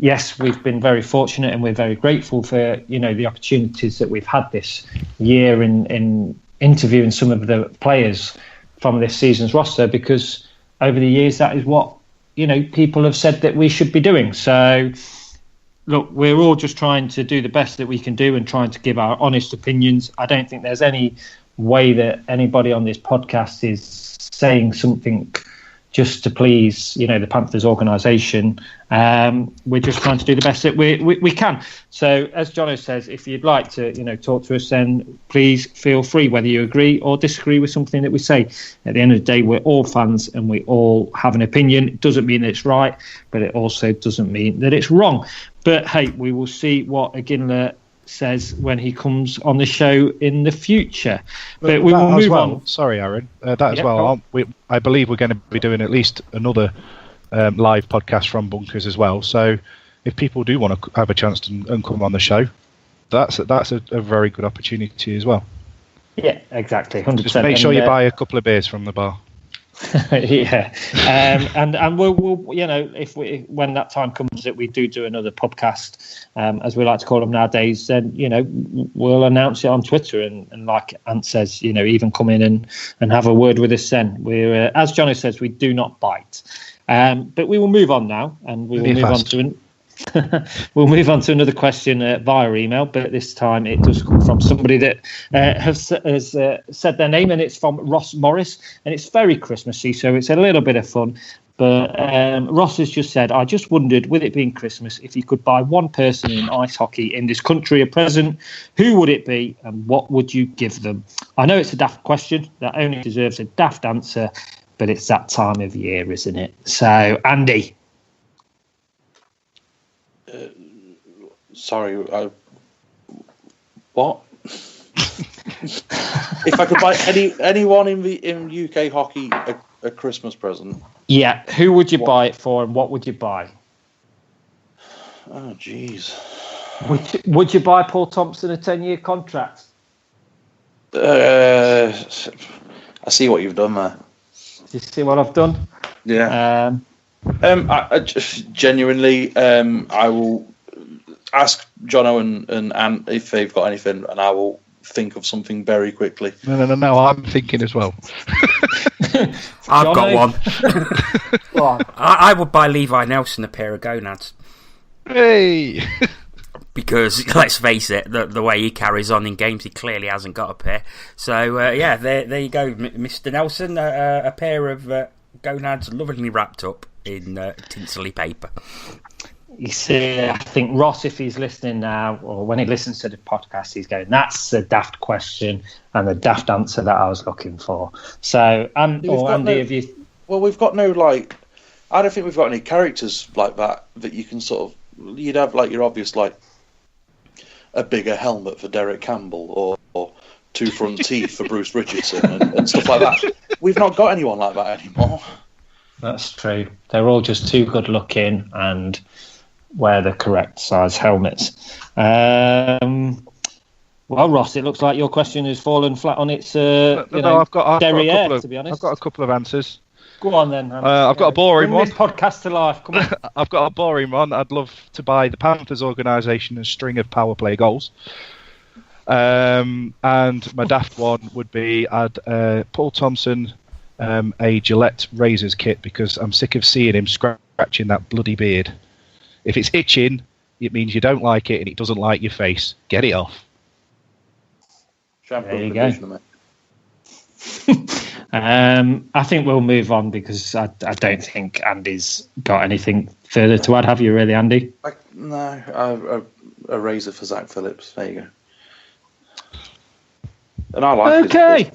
yes, we've been very fortunate, and we're very grateful for, the opportunities that we've had this year in interviewing some of the players from this season's roster, because over the years, that is what, people have said that we should be doing. So, look, we're all just trying to do the best that we can do and trying to give our honest opinions. I don't think there's any way that anybody on this podcast is saying something just to please, the Panthers organisation. We're just trying to do the best that we can. So, as Jono says, if you'd like to, talk to us, then please feel free, whether you agree or disagree with something that we say. At the end of the day, we're all fans and we all have an opinion. It doesn't mean that it's right, but it also doesn't mean that it's wrong. But hey, we will see what Aginla says when he comes on the show in the future. But we will move on. Sorry, Aaron. As well. I believe we're going to be doing at least another live podcast from Bunkers as well. So if people do want to have a chance and come on the show, that's a very good opportunity as well. Yeah, exactly. 100%. Just make sure you buy a couple of beers from the bar. Yeah, and we'll when that time comes that we do another podcast, as we like to call them nowadays, then we'll announce it on Twitter, and like Ant says, even come in and have a word with us. Then we're, as Johnny says, we do not bite, but we will move on now, and we will move on to we'll move on to another question via email, but this time it does come from somebody that has said their name, and it's from Ross Morris, and it's very Christmassy, so it's a little bit of fun. But Ross has just said, I just wondered, with it being Christmas, if you could buy one person in ice hockey in this country a present, who would it be and what would you give them? I know it's a daft question that only deserves a daft answer, but it's that time of year, isn't it? So, Andy. Sorry, what? If I could buy anyone in UK hockey a Christmas present, yeah, who would you buy it for, and what would you buy? Oh, jeez. Would you buy Paul Thompson a 10-year contract? I see what you've done there. Do you see what I've done? Yeah. I just genuinely, I will ask Jono and Ant if they've got anything, and I will think of something very quickly. No, I'm thinking as well. I've got one. Go on. I would buy Levi Nelson a pair of gonads. Hey! Because, let's face it, the way he carries on in games, he clearly hasn't got a pair. So, there you go, Mr. Nelson, a pair of gonads lovingly wrapped up in tinselly paper. You see, I think Ross, if he's listening now, or when he listens to the podcast, he's going, that's the daft question and the daft answer that I was looking for. So, Andy, have you... Well, we've got no, I don't think we've got any characters like that you can sort of... You'd have, your obvious, a bigger helmet for Derek Campbell, or two front teeth for Bruce Richardson, and stuff like that. We've not got anyone like that anymore. That's true. They're all just too good looking and wear the correct size helmets. Well, Ross, it looks like your question has fallen flat on its derriere, to be honest. I've got a couple of answers. Go on then. I've got a boring one. Bring this podcast to life. Come on. I've got a boring one. I'd love to buy the Panthers organisation a string of power play goals. And my daft one would be Paul Thompson a Gillette razors kit, because I'm sick of seeing him scratching that bloody beard. If it's itching, it means you don't like it and it doesn't like your face. Get it off. There you go. I think we'll move on because I don't think Andy's got anything further to add. Have you really, Andy? No, a razor for Zach Phillips. There you go. And I like okay.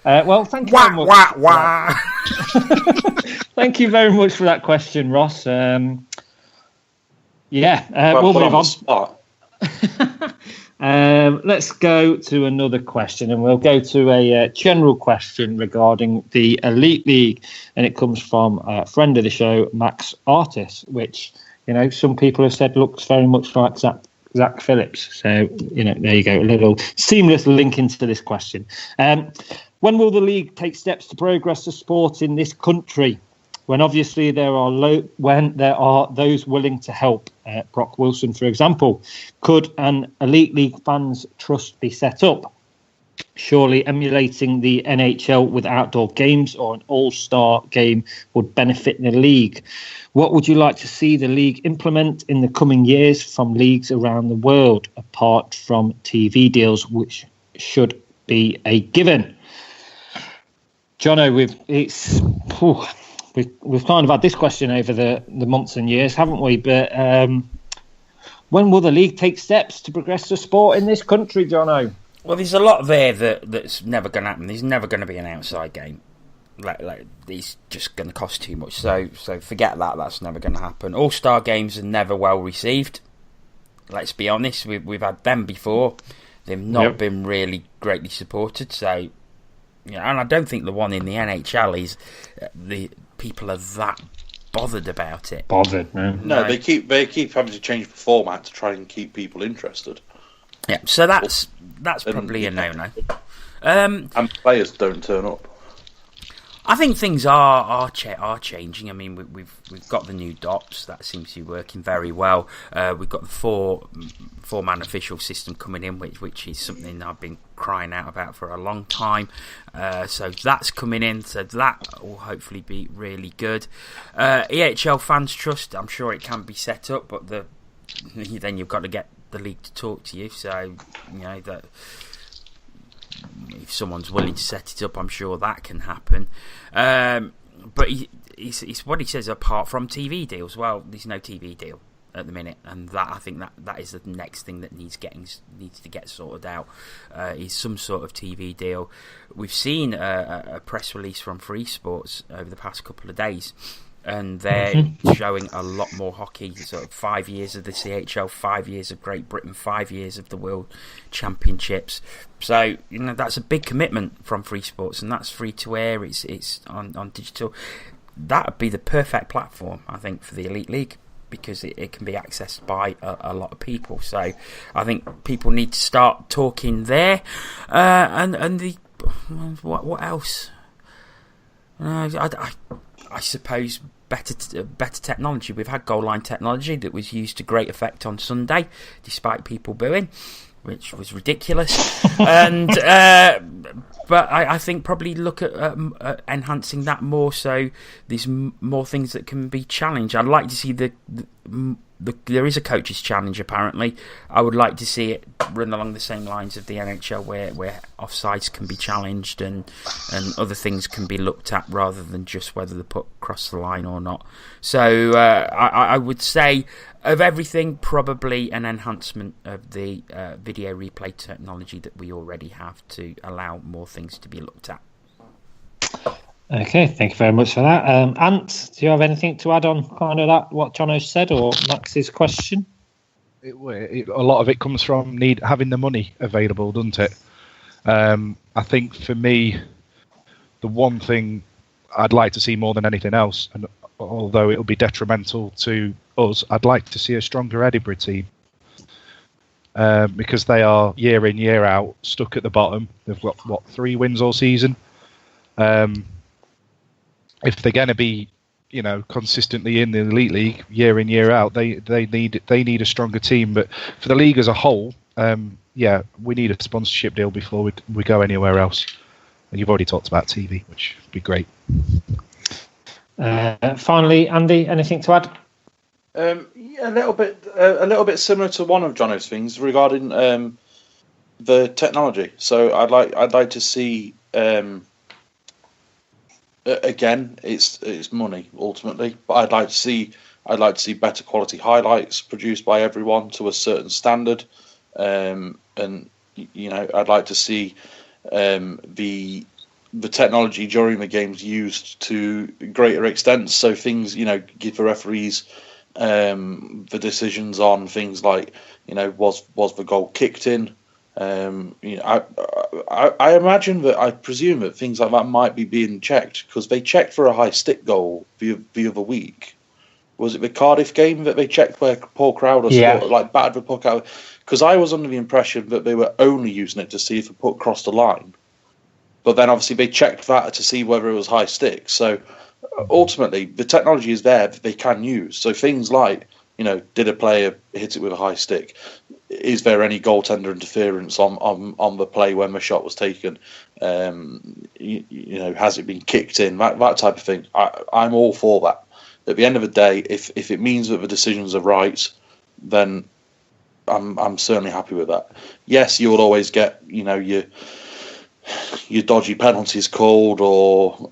Well, thank you very much. Thank you very much for that question, Ross. We'll move on. Let's go to another question, and we'll go to a general question regarding the Elite League, and it comes from a friend of the show, Max Artis, which some people have said looks very much like Zach Phillips. So there you go, a little seamless link into this question. When will the league take steps to progress the sport in this country? When obviously there are those willing to help. Brock Wilson, for example, could an Elite League fans trust be set up? Surely emulating the NHL with outdoor games or an all-star game would benefit the league. What would you like to see the league implement in the coming years from leagues around the world, apart from TV deals, which should be a given? Jono, we've kind of had this question over the months and years, haven't we? But when will the league take steps to progress the sport in this country, Jono? Well, there's a lot there that's never going to happen. There's never going to be an outside game. Like it's just going to cost too much. So forget that. That's never going to happen. All-star games are never well received. Let's be honest. We've had them before. They've not been really greatly supported. So, and I don't think the one in the NHL is the people are that bothered about it. No, they keep having to change the format to try and keep people interested. Yeah, so that's probably a no-no. And players don't turn up. I think things are changing. I mean, we've got the new DOPS that seems to be working very well. We've got the four-man official system coming in, which is something I've been crying out about for a long time. So that's coming in. So that will hopefully be really good. EHL Fans Trust, I'm sure it can be set up, but then you've got to get the league to talk to you. So that. If someone's willing to set it up, I'm sure that can happen. But it's what he says. Apart from TV deals, well, there's no TV deal at the minute, and that I think that is the next thing that needs to get sorted out. Is some sort of TV deal. We've seen a press release from Free Sports over the past couple of days. And they're showing a lot more hockey. So 5 years of the CHL, 5 years of Great Britain, 5 years of the World Championships. So that's a big commitment from Free Sports, and that's free to air. It's on digital. That would be the perfect platform, I think, for the Elite League, because it can be accessed by a lot of people. So I think people need to start talking there. And the what else? I suppose better technology. We've had goal line technology that was used to great effect on Sunday, despite people booing, which was ridiculous. And but I think probably look at enhancing that more. So there's more things that can be challenged. I'd like to see there is a coaches challenge apparently. I would like to see it run along the same lines of the NHL, where offsides can be challenged and other things can be looked at rather than just whether the puck crossed the line or not. So I would say of everything, probably an enhancement of the video replay technology that we already have to allow more things to be looked at. Okay, thank you very much for that. Ant, do you have anything to add on kind of that, what Jono said, or Max's question? A lot of it comes from having the money available, doesn't it? I think for me, the one thing I'd like to see more than anything else, and although it'll be detrimental to us, I'd like to see a stronger Edinburgh team. Because they are year in, year out, stuck at the bottom. They've got, 3 wins all season? If they're going to be, consistently in the Elite League year in, year out, they need a stronger team. But for the league as a whole, we need a sponsorship deal before we go anywhere else. And you've already talked about TV, which would be great. Finally, Andy, anything to add? A little bit similar to one of Jono's things regarding the technology. So I'd like to see again, it's money ultimately, but I'd like to see better quality highlights produced by everyone to a certain standard, and I'd like to see the technology during the games used to greater extent. So things, give the referees the decisions on things like, was the goal kicked in? I presume that things like that might be being checked, because they checked for a high stick goal the other week. Was it the Cardiff game that they checked where Paul Crowder battered the puck out? Because I was under the impression that they were only using it to see if the puck crossed the line. But then obviously they checked that to see whether it was high stick. So ultimately, the technology is there that they can use. So things like, did a player hit it with a high stick? Is there any goaltender interference on the play when the shot was taken? Has it been kicked in? That type of thing. I'm all for that. At the end of the day, if it means that the decisions are right, then I'm certainly happy with that. Yes, you will always get your dodgy penalties called, or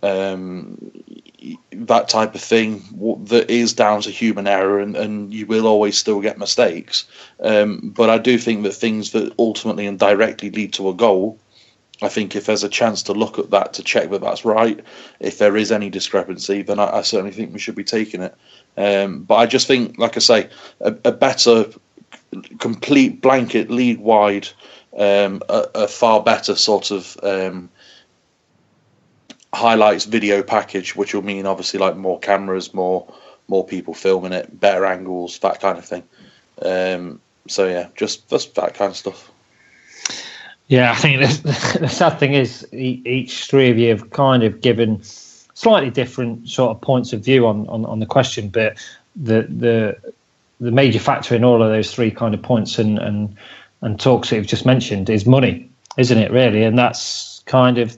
that type of thing that is down to human error, and you will always still get mistakes. But I do think that things that ultimately and directly lead to a goal, I think if there's a chance to look at that to check that that's right, if there is any discrepancy, then I certainly think we should be taking it. But I just think, like I say, a better complete blanket league-wide, a far better sort of highlights video package, which will mean obviously like more cameras, more people filming it, better angles, that kind of thing. So yeah, just that kind of stuff. Yeah, I think the sad thing is each three of you have kind of given slightly different sort of points of view on the question, but the major factor in all of those three kind of points and talks that you've just mentioned is money, isn't it, really? And that's kind of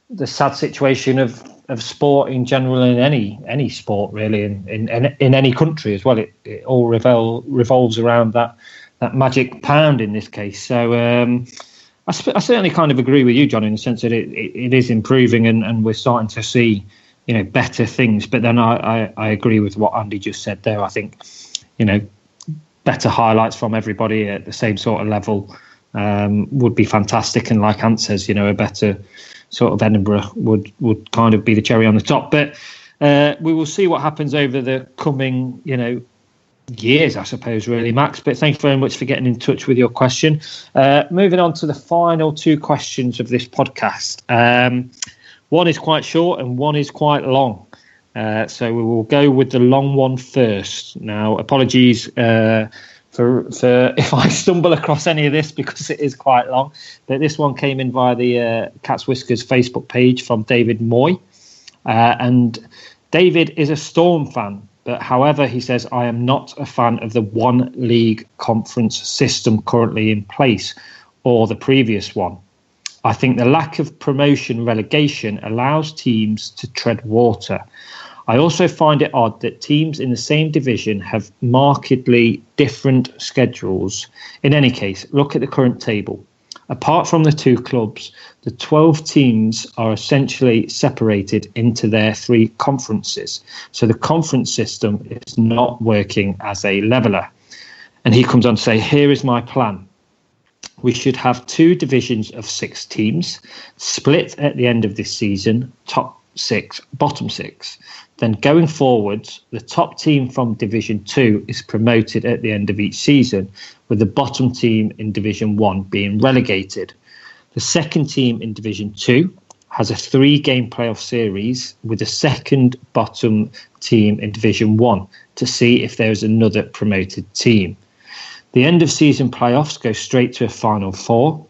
the sad situation of sport in general, in any sport really, in any country as well. It all revolves around that magic pound in this case. So I certainly kind of agree with you, John, in the sense that it is improving and we're starting to see better things. But then I agree with what Andy just said there. I think better highlights from everybody at the same sort of level would be fantastic. And like Ant says, a better sort of Edinburgh would kind of be the cherry on the top. But we will see what happens over the coming, years, I suppose, really, Max. But thank you very much for getting in touch with your question. Moving on to the final two questions of this podcast. One is quite short and one is quite long. So we will go with the long one first. Now, apologies for if I stumble across any of this because it is quite long. But this one came in via the Cat's Whiskers Facebook page from David Moy. And David is a Storm fan. But however, he says, I am not a fan of the one league conference system currently in place or the previous one. I think the lack of promotion relegation allows teams to tread water. I also find it odd that teams in the same division have markedly different schedules. In any case, look at the current table. Apart from the two clubs, the 12 teams are essentially separated into their three conferences. So the conference system is not working as a leveller. And he comes on to say, here is my plan. We should have two divisions of 6 teams, split at the end of this season, top 6, bottom 6. Then going forwards, the top team from Division 2 is promoted at the end of each season, with the bottom team in Division 1 being relegated. The second team in Division 2 has a 3-game playoff series with the second bottom team in Division 1 to see if there is another promoted team. The end of season playoffs go straight to a Final Four,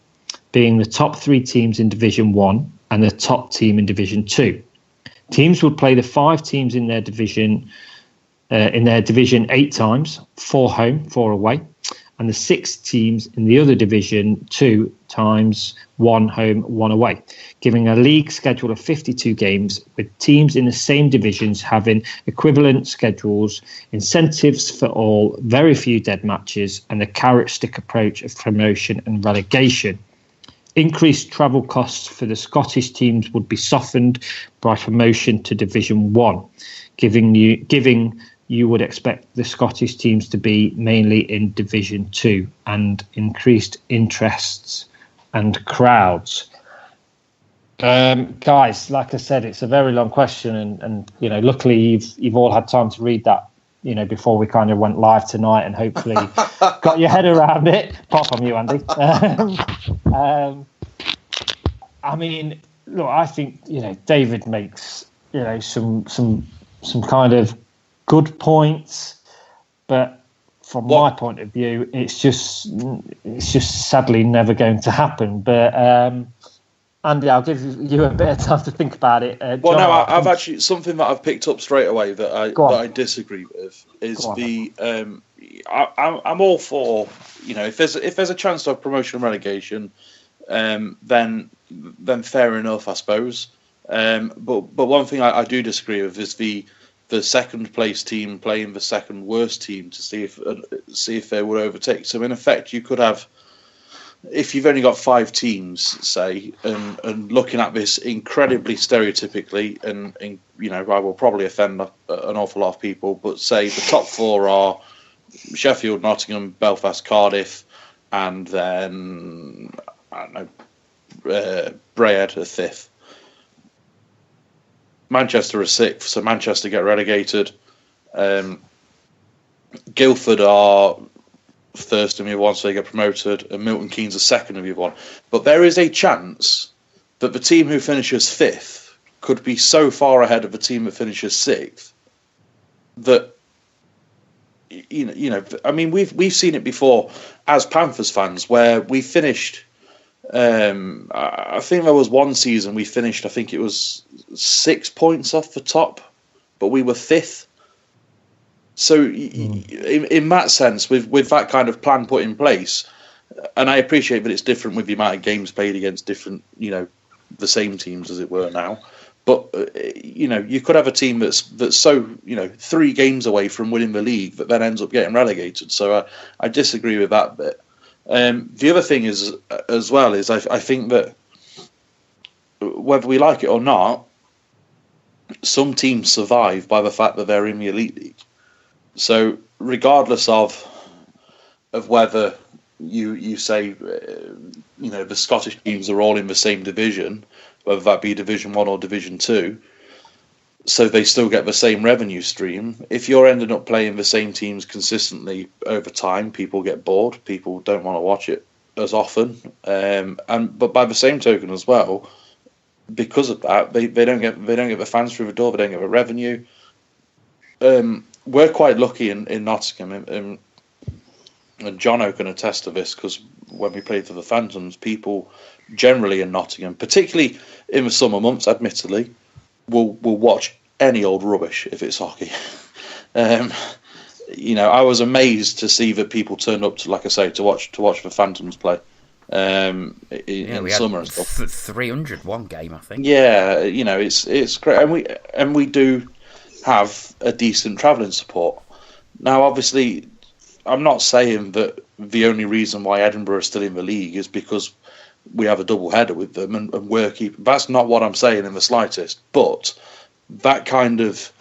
being the top 3 teams in Division 1 and the top team in Division 2. Teams will play the 5 teams in their division 8 times, 4 home, 4 away, and the 6 teams in the other division 2 times, 1 home, 1 away, giving a league schedule of 52 games, with teams in the same divisions having equivalent schedules, incentives for all, very few dead matches, and the carrot stick approach of promotion and relegation. increased travel costs for the Scottish teams would be softened by promotion to Division 1, giving you would expect the Scottish teams to be mainly in Division 2, and increased interests and crowds. Guys, like I said, it's a very long question, and luckily you've all had time to read that, before we kind of went live tonight, and hopefully got your head around it. Apart from you, Andy. I mean, look, I think David makes some kind of good points, but from my point of view, it's just sadly never going to happen. But Andy, I'll give you a bit of time to think about it. Well, no, I've actually something that I've picked up straight away that I disagree with is I'm all for if there's a chance to have promotion and relegation, then fair enough, I suppose. But one thing I do disagree with is the second place team playing the second worst team to see if they would overtake. So in effect, you could have, if you've only got 5 teams, say, and looking at this incredibly stereotypically, and I will probably offend an awful lot of people, but say the top 4 are Sheffield, Nottingham, Belfast, Cardiff, and then I don't know, Braid are 5th. Manchester are 6th, so Manchester get relegated. Guildford are first in League 1, so they get promoted, and Milton Keynes are second in League 1. But there is a chance that the team who finishes 5th could be so far ahead of the team that finishes 6th that I mean, we've seen it before as Panthers fans where we finished. I think there was one season we finished, I think it was 6 points off the top, but we were 5th. So in that sense, with that kind of plan put in place, and I appreciate that it's different with the amount of games played against different, the same teams as it were now. But you could have a team that's so 3 games away from winning the league that then ends up getting relegated. So I disagree with that bit. The other thing is as well is I think that whether we like it or not, some teams survive by the fact that they're in the Elite League. So regardless of whether you say the Scottish teams are all in the same division, whether that be Division 1 or Division 2, so they still get the same revenue stream. If you're ending up playing the same teams consistently over time, people get bored. People don't want to watch it as often. But by the same token as well, because of that, they don't get the fans through the door. They don't get the revenue. We're quite lucky in Nottingham, and Jono can attest to this because when we played for the Phantoms, people generally in Nottingham, particularly in the summer months, admittedly, will watch any old rubbish if it's hockey. I was amazed to see that people turned up to, like I say, to watch the Phantoms play in summer and stuff. 300 one game, I think. Yeah, it's great, and we do have a decent travelling support. Now, obviously, I'm not saying that the only reason why Edinburgh is still in the league is because we have a double header with them and we're keeping. That's not what I'm saying in the slightest. But that kind of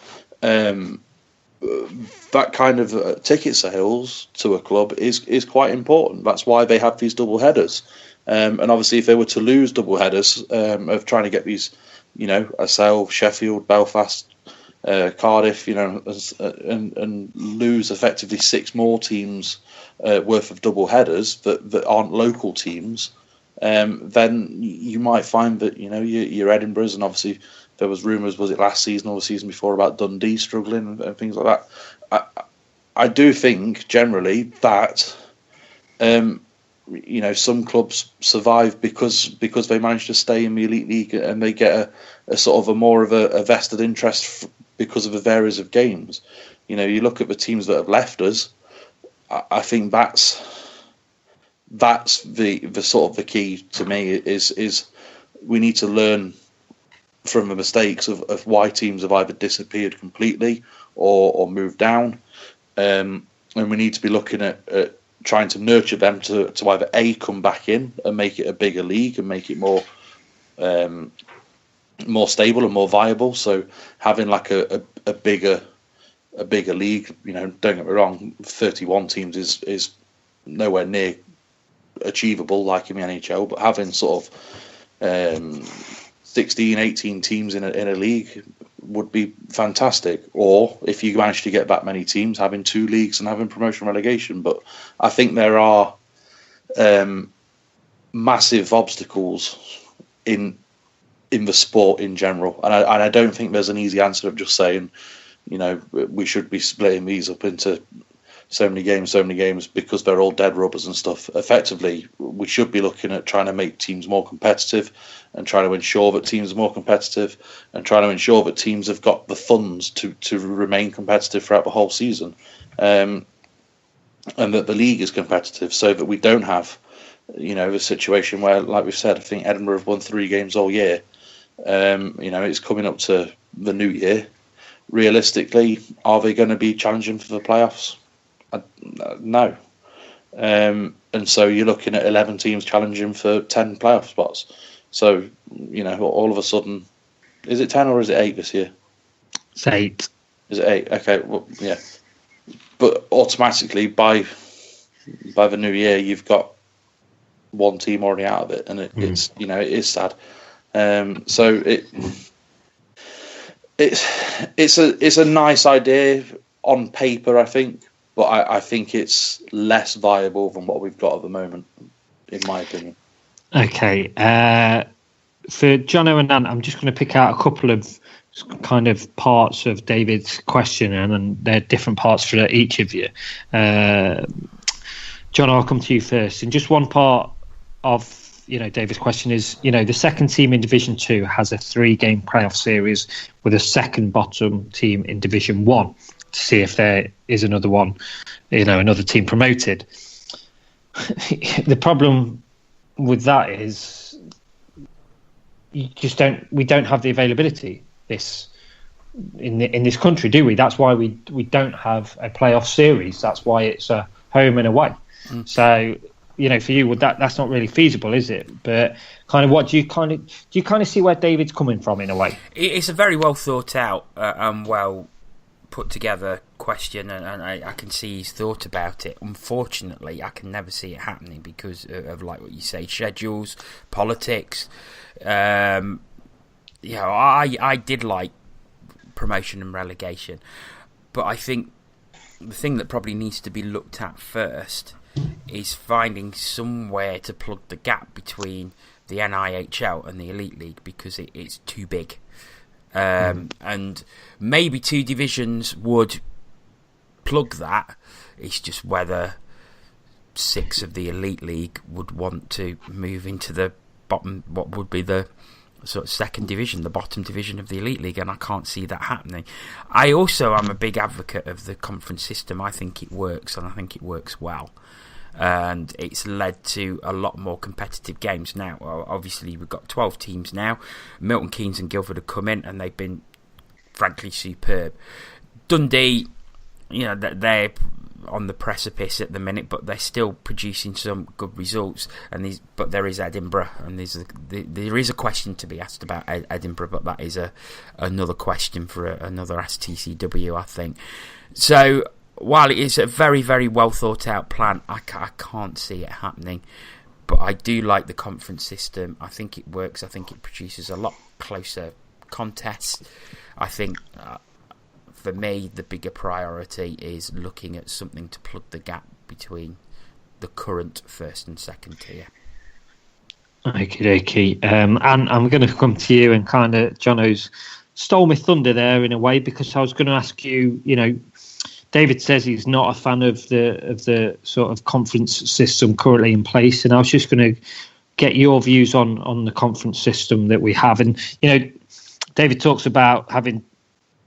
ticket sales to a club is quite important. That's why they have these double headers. And obviously, if they were to lose double headers of trying to get these, ourselves, Sheffield, Belfast, Cardiff, and lose effectively 6 more teams worth of double headers that aren't local teams. Then you might find that your Edinburghs, and obviously there was rumours, was it last season or the season before, about Dundee struggling and things like that. I do think generally that some clubs survive because they manage to stay in the Elite League and they get a sort of a more of a vested interest because of the various of games. You look at the teams that have left us. I think that's the sort of the key to me is we need to learn from the mistakes of why teams have either disappeared completely or moved down, and we need to be looking at trying to nurture them to either A, come back in and make it a bigger league and make it more stable and more viable. So having like a bigger league, don't get me wrong, 31 teams is nowhere near achievable like in the NHL, but having sort of 16, 18 teams in a league would be fantastic. Or if you manage to get that many teams, having 2 leagues and having promotion relegation. But I think there are massive obstacles in the sport in general, and I don't think there's an easy answer of just saying, we should be splitting these up into so many games because they're all dead rubbers and stuff. Effectively, we should be looking at trying to make teams more competitive and trying to ensure that teams are more competitive and trying to ensure that teams have got the funds to remain competitive throughout the whole season, and that the league is competitive so that we don't have, the situation where, like we've said, I think Edinburgh have won 3 games all year. It's coming up to the new year. Realistically, are they going to be challenging for the playoffs? No. And so you're looking at 11 teams challenging for 10 playoff spots. So, all of a sudden, is it 10 or is it 8 this year? It's 8. Is it 8? Okay, well, yeah. But automatically, by the new year, you've got 1 team already out of it, and it is sad. So it's a nice idea on paper, I think, but I think it's less viable than what we've got at the moment, in my opinion. Okay, for Jono and Ant, I'm just going to pick out a couple of kind of parts of David's question, and then they're different parts for each of you. Jono, I'll come to you first. And just one part of David's question is, the second team in Division 2 has a 3-game playoff series with a second bottom team in Division 1 to see if there is another one, another team promoted. The problem with that is we don't have the availability in this country, do we? That's why we don't have a playoff series. That's why it's a home and away. So, for you, that's not really feasible, is it? But kind of, what do you kind of see where David's coming from in a way? It's a very well thought out and well put together question, and I can see he's thought about it. Unfortunately, I can never see it happening because of like what you say, schedules, politics. I did like promotion and relegation, but I think the thing that probably needs to be looked at first is finding somewhere to plug the gap between the NIHL and the Elite League, because it's too big. And maybe 2 divisions would plug that. It's just whether 6 of the Elite League would want to move into the bottom, what would be the sort of second division, the bottom division of the Elite League, and I can't see that happening. I also am a big advocate of the conference system. I think it works, and I think it works well. And it's led to a lot more competitive games now. Well, obviously, we've got 12 teams now. Milton Keynes and Guildford have come in, and they've been, frankly, superb. Dundee, they're on the precipice at the minute, but they're still producing some good results. But there is Edinburgh, and there is a question to be asked about Edinburgh, but that is another question for another Ask TCW, I think. So, while it is a very, very well thought out plan, I can't see it happening. But I do like the conference system. I think it works. I think it produces a lot closer contests. I think, for me, the bigger priority is looking at something to plug the gap between the current first and second tier. Okay. And I'm going to come to you, and kind of Jono's stole my thunder there in a way, because I was going to ask you, David says he's not a fan of the sort of conference system currently in place, and I was just going to get your views on the conference system that we have. And David talks about having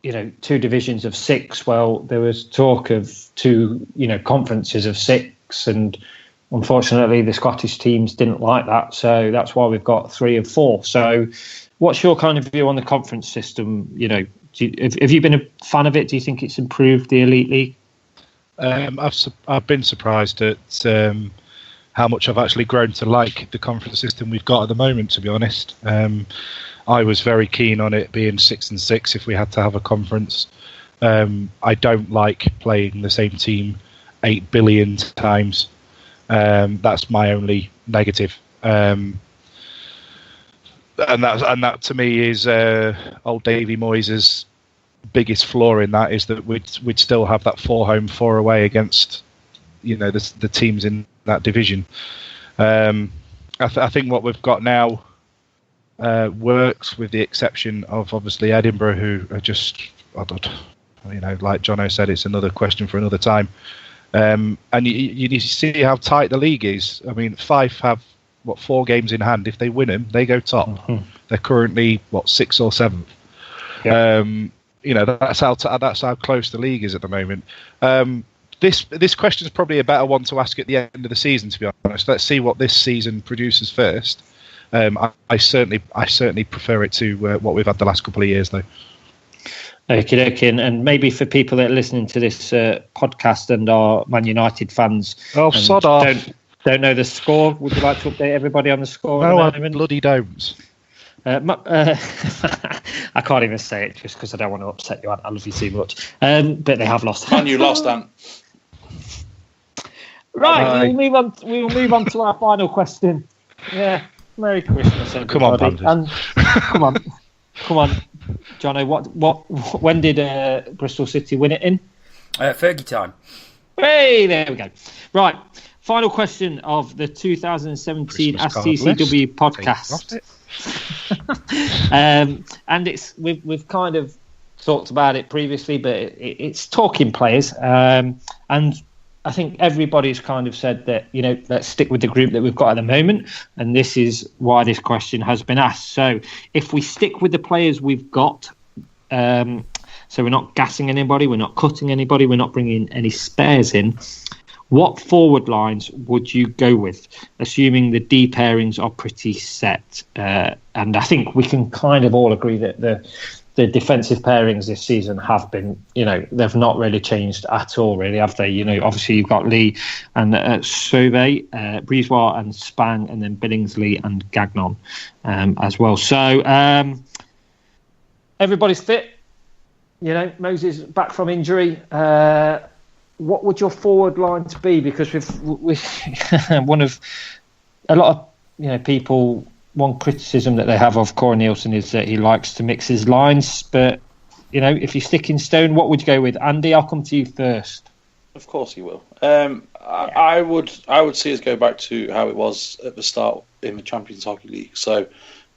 2 divisions of 6. Well, there was talk of 2 conferences of 6, and unfortunately the Scottish teams didn't like that, so that's why we've got 3 and 4. So, what's your kind of view on the conference system? Have you been a fan of it? Do you think it's improved the Elite League? I've been surprised at how much I've actually grown to like the conference system we've got at the moment. To be honest, I was very keen on it being 6 and 6 if we had to have a conference. I don't like playing the same team 8 billion times. That's my only negative. And that to me is old Davy Moyes' biggest flaw in that, is that we'd still have that 4 home 4 away against the teams in that division. I think what we've got now works, with the exception of obviously Edinburgh, who are just, like Jono said, it's another question for another time. And you see how tight the league is. I mean, Fife have 4 games in hand. If they win them, they go top. Mm-hmm. They're currently 6th or 7th. Yep. That's how close the league is at the moment. This question is probably a better one to ask at the end of the season, to be honest. Let's see what this season produces first. I certainly prefer it to what we've had the last couple of years, though. Okay, and maybe for people that are listening to this podcast and are Man United fans, sod off. Don't know the score. Would you like to update everybody on the score? No, I bloody don't. I can't even say it just because I don't want to upset you. I love you too much. But they have lost. And you lost, Dan. Right, we'll move on to our final question. Yeah, Merry Christmas, everybody. Come on, Panthers. And come on, Jono. When did Bristol City win it in? Fergie time. Hey, there we go. Right, final question of the 2017 STCW podcast. And we've kind of talked about it previously, but it's talking players, and I think everybody's kind of said that, let's stick with the group that we've got at the moment, and this is why this question has been asked. So if we stick with the players we've got, so we're not gassing anybody, we're not cutting anybody, we're not bringing any spares in, what forward lines would you go with, assuming the D pairings are pretty set? And I think we can kind of all agree that the defensive pairings this season have been, they've not really changed at all, really, have they? Obviously you've got Lee and Sauvé, Brisebois and Spang, and then Billingsley and Gagnon as well. So everybody's fit. Moses back from injury. What would your forward lines be? Because with one of a lot of people, one criticism that they have of Corey Nielsen is that he likes to mix his lines. But if you stick in stone, what would you go with? Andy, I'll come to you first. Of course, you will. I would see us go back to how it was at the start in the Champions Hockey League. So,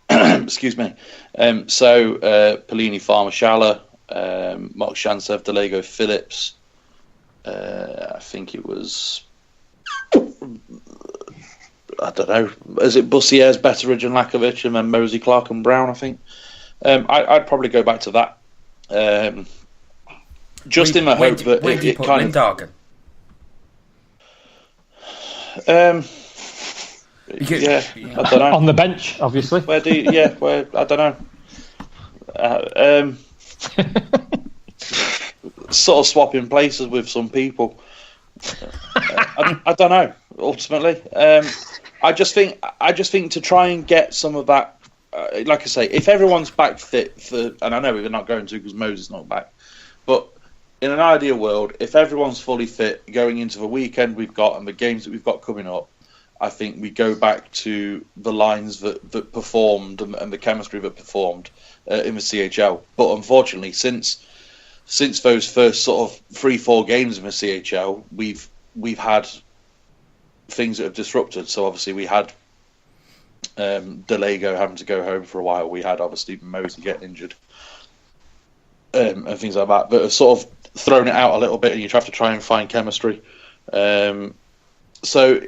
excuse me. Pelini, Farmer, Schaller, Mark Shantsev, Delego, Phillips. I think it was, I don't know, is it Bussiers, Betteridge and Lakovic, and then Mosey, Clark and Brown, I think. I'd probably go back to that. Just in the hope that it kind of... Dargan? Yeah, I don't know. On the bench, obviously. I don't know. Sort of swapping places with some people. I don't know. Ultimately, I just think to try and get some of that. Like I say, if everyone's back fit for, and I know we're not going to because Moses is not back, but in an ideal world, if everyone's fully fit going into the weekend we've got and the games that we've got coming up, I think we go back to the lines that performed and the chemistry that performed in the CHL. But unfortunately, since those first sort of 3-4 games in the CHL, we've had things that have disrupted. So obviously we had Delego having to go home for a while. We had obviously Mosey getting injured and things like that. But have sort of thrown it out a little bit, and you have to try and find chemistry. So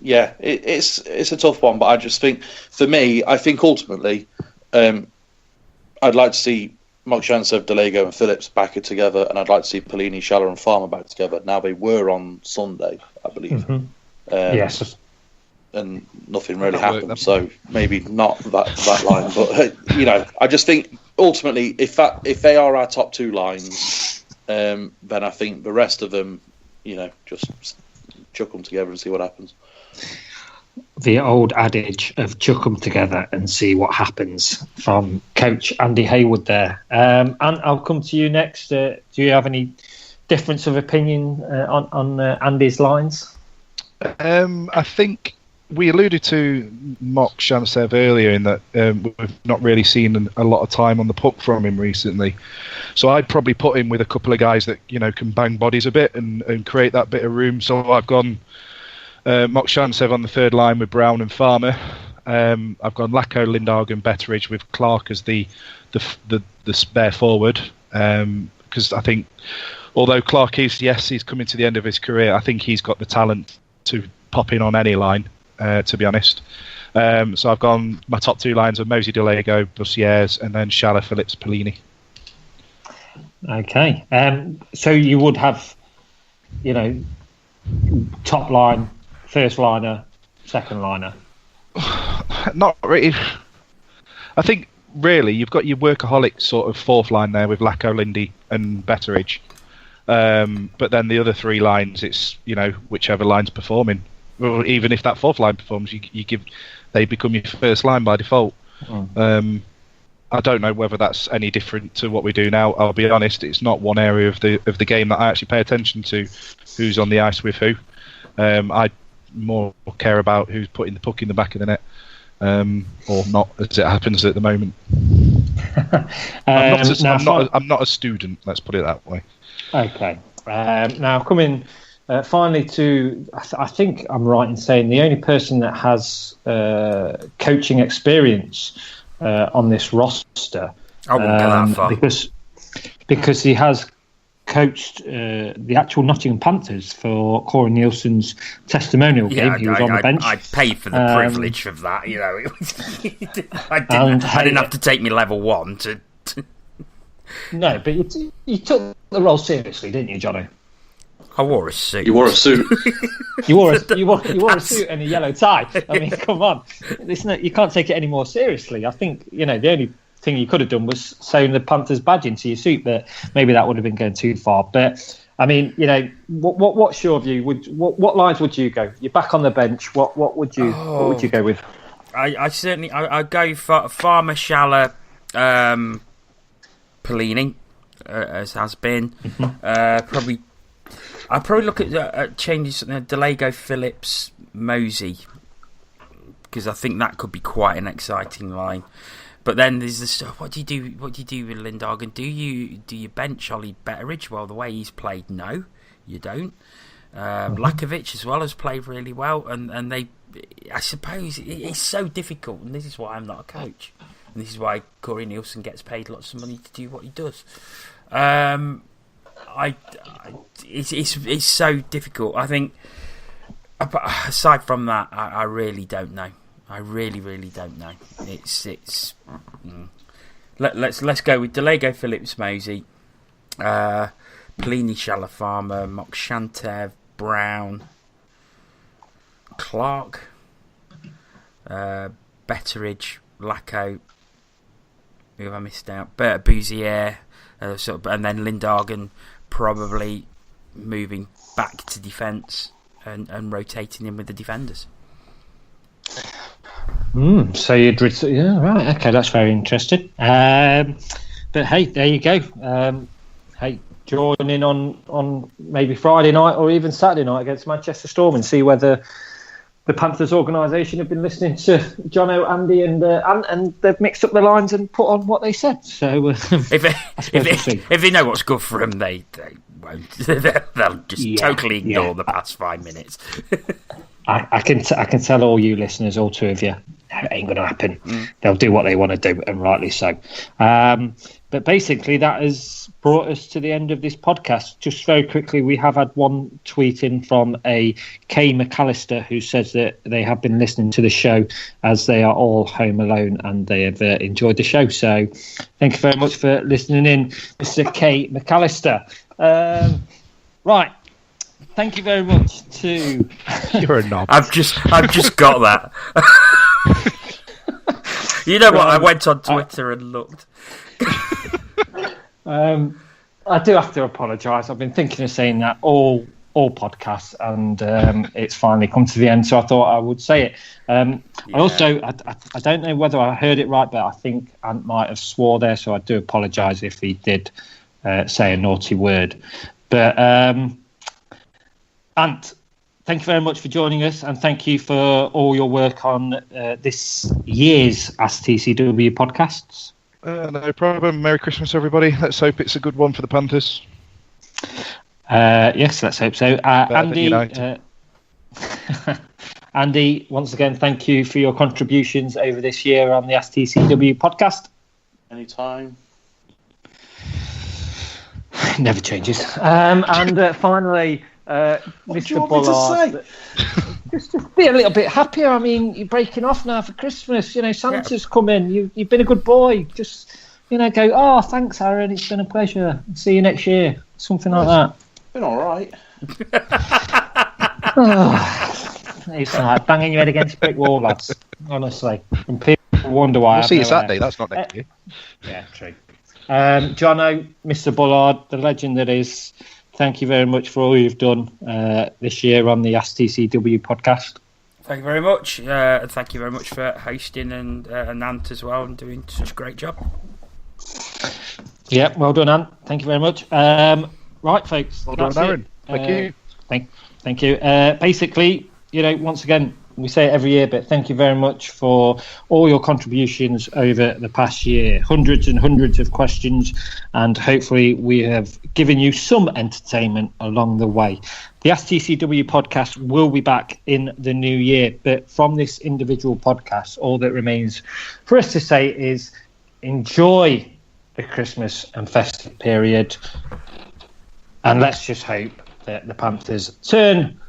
yeah, it's a tough one. But I just think, for me, I think ultimately, I'd like to see Mark Shantsev, Delego and Phillips back together, and I'd like to see Pelini, Schaller and Farmer back together. Now, they were on Sunday, I believe. Mm-hmm. Yes. And nothing really happened, so maybe not that line. But, I just think, ultimately, if they are our top 2 lines, then I think the rest of them, just chuck them together and see what happens. The old adage of chuck them together and see what happens from Coach Andy Haywood there. And I'll come to you next. Do you have any difference of opinion on Andy's lines? I think we alluded to Mok Shamsev earlier in that we've not really seen a lot of time on the puck from him recently. So I'd probably put him with a couple of guys that can bang bodies a bit and create that bit of room. So I've gone Mok Shamsev on the third line with Brown and Farmer. I've gone Lacko, Lindhagen, and Betteridge with Clark as the spare forward. Because I think, although Clark he's coming to the end of his career, I think he's got the talent to pop in on any line, to be honest. So I've gone, my top two lines are Mosey DeLego, Bussières, and then Schaller, Phillips, Pellini. Okay. So you would have, top line, first liner, second liner? Not really. I think, really, you've got your workaholic sort of fourth line there with Lacko, Lindy, and Betteridge. But then the other three lines, it's whichever line's performing. Well, even if that fourth line performs, they become your first line by default. I don't know whether that's any different to what we do now. I'll be honest, it's not one area of the game that I actually pay attention to. Who's on the ice with who? I more care about who's putting the puck in the back of the net, or not, as it happens at the moment. I'm not a student. Let's put it that way. Okay. Now coming finally to, I think I'm right in saying the only person that has coaching experience on this roster. I won't go that far because he has coached the actual Nottingham Panthers for Corey Nielsen's testimonial game. He was on the bench. I paid for the privilege of that. I didn't have to take me level 1 to. No, but you took the role seriously, didn't you, Jono? I wore a suit. You wore a suit. you wore a suit and a yellow tie. I mean, come on, you can't take it any more seriously. I think the only thing you could have done was sewing the Panthers badge into your suit, but maybe that would have been going too far. But I mean, what's your view? What lines would you go? You're back on the bench. What would you go with? I certainly I'd go for Farmer, Schaller, Pellini, as has been. Mm-hmm. I'd probably look at changes. DeLego, Phillips, Mosey, because I think that could be quite an exciting line. But then there's the stuff. What do you do with Lindhagen? Do you bench Ollie Betteridge? Well, the way he's played, no, you don't. Lakovic as well has played really well, and they, I suppose, it's so difficult. And this is why I'm not a coach, and this is why Corey Nielsen gets paid lots of money to do what he does. It's so difficult. I think, aside from that, I really don't know. I really, really don't know. Let's go with DeLego, Phillips, Mosey, Pellini, Schaller, Farmer, Mok Shamsev, Brown, Clark, Betteridge, Lacko. Who have I missed out? Bussières, and then Lindhagen probably moving back to defence and rotating in with the defenders. So you'd right? Okay, that's very interesting. But hey, there you go. Hey, join in on maybe Friday night or even Saturday night against Manchester Storm and see whether the Panthers organisation have been listening to Jono, Andy, and they've mixed up the lines and put on what they said. So if they know what's good for them, they won't. They'll just totally ignore the past 5 minutes. I can tell all you listeners, all two of you, it ain't going to happen. They'll do what they want to do, and rightly so. But basically, that has brought us to the end of this podcast. Just very quickly, we have had one tweet in from a Kay McAllister who says that they have been listening to the show as they are all home alone and they have enjoyed the show. So thank you very much for listening in, Mr. Kay McAllister. Right. Thank you very much to... You're a knob. I've just got that. You know what? I went on Twitter and looked. I do have to apologise. I've been thinking of saying that all all podcasts, and it's finally come to the end. So I thought I would say it. I don't know whether I heard it right, but I think Ant might have swore there, so I do apologise if he did say a naughty word. But Ant, thank you very much for joining us, and thank you for all your work on this year's Ask TCW podcasts. No problem. Merry Christmas, everybody. Let's hope it's a good one for the Panthers. Yes, let's hope so. Andy, Andy, once again, thank you for your contributions over this year on the Ask TCW podcast. Anytime. Never changes. And finally, Mr. Bullard, just be a little bit happier. I mean, you're breaking off now for Christmas. You know, Santa's coming. You've been a good boy. Just, go, oh, thanks, Aaron. It's been a pleasure. See you next year. Something like that. Been all right. It's like banging your head against a brick wall, lads. Honestly. And people wonder why. We'll see you Saturday. That's not next year. Yeah, true. Jono, Mr. Bullard, the legend that is, thank you very much for all you've done this year on the Ask TCW podcast. Thank you very much. And thank you very much for hosting and Ant as well, and doing such a great job. Yeah, well done, Ant. Thank you very much. Right, folks. Well done, Aaron. Thank you. Thank you. Basically, once again, we say it every year, but thank you very much for all your contributions over the past year. Hundreds and hundreds of questions, and hopefully we have given you some entertainment along the way. The Ask TCW podcast will be back in the new year, but from this individual podcast, all that remains for us to say is enjoy the Christmas and festive period, and let's just hope that the Panthers turn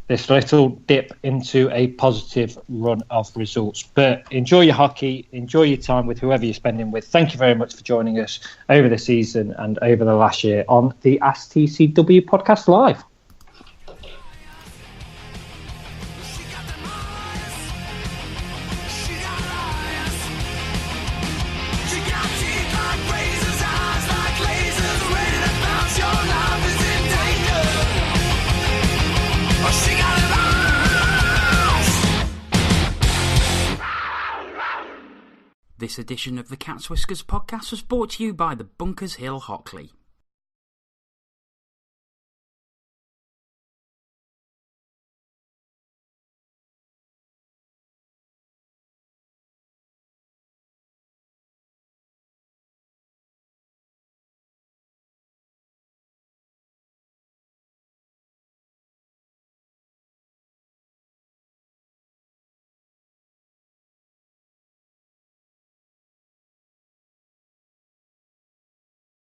this little dip into a positive run of results. But enjoy your hockey, enjoy your time with whoever you're spending with. Thank you very much for joining us over the season and over the last year on the Ask TCW podcast live. This edition of the Cat's Whiskers podcast was brought to you by the Bunkers Hill Hockley.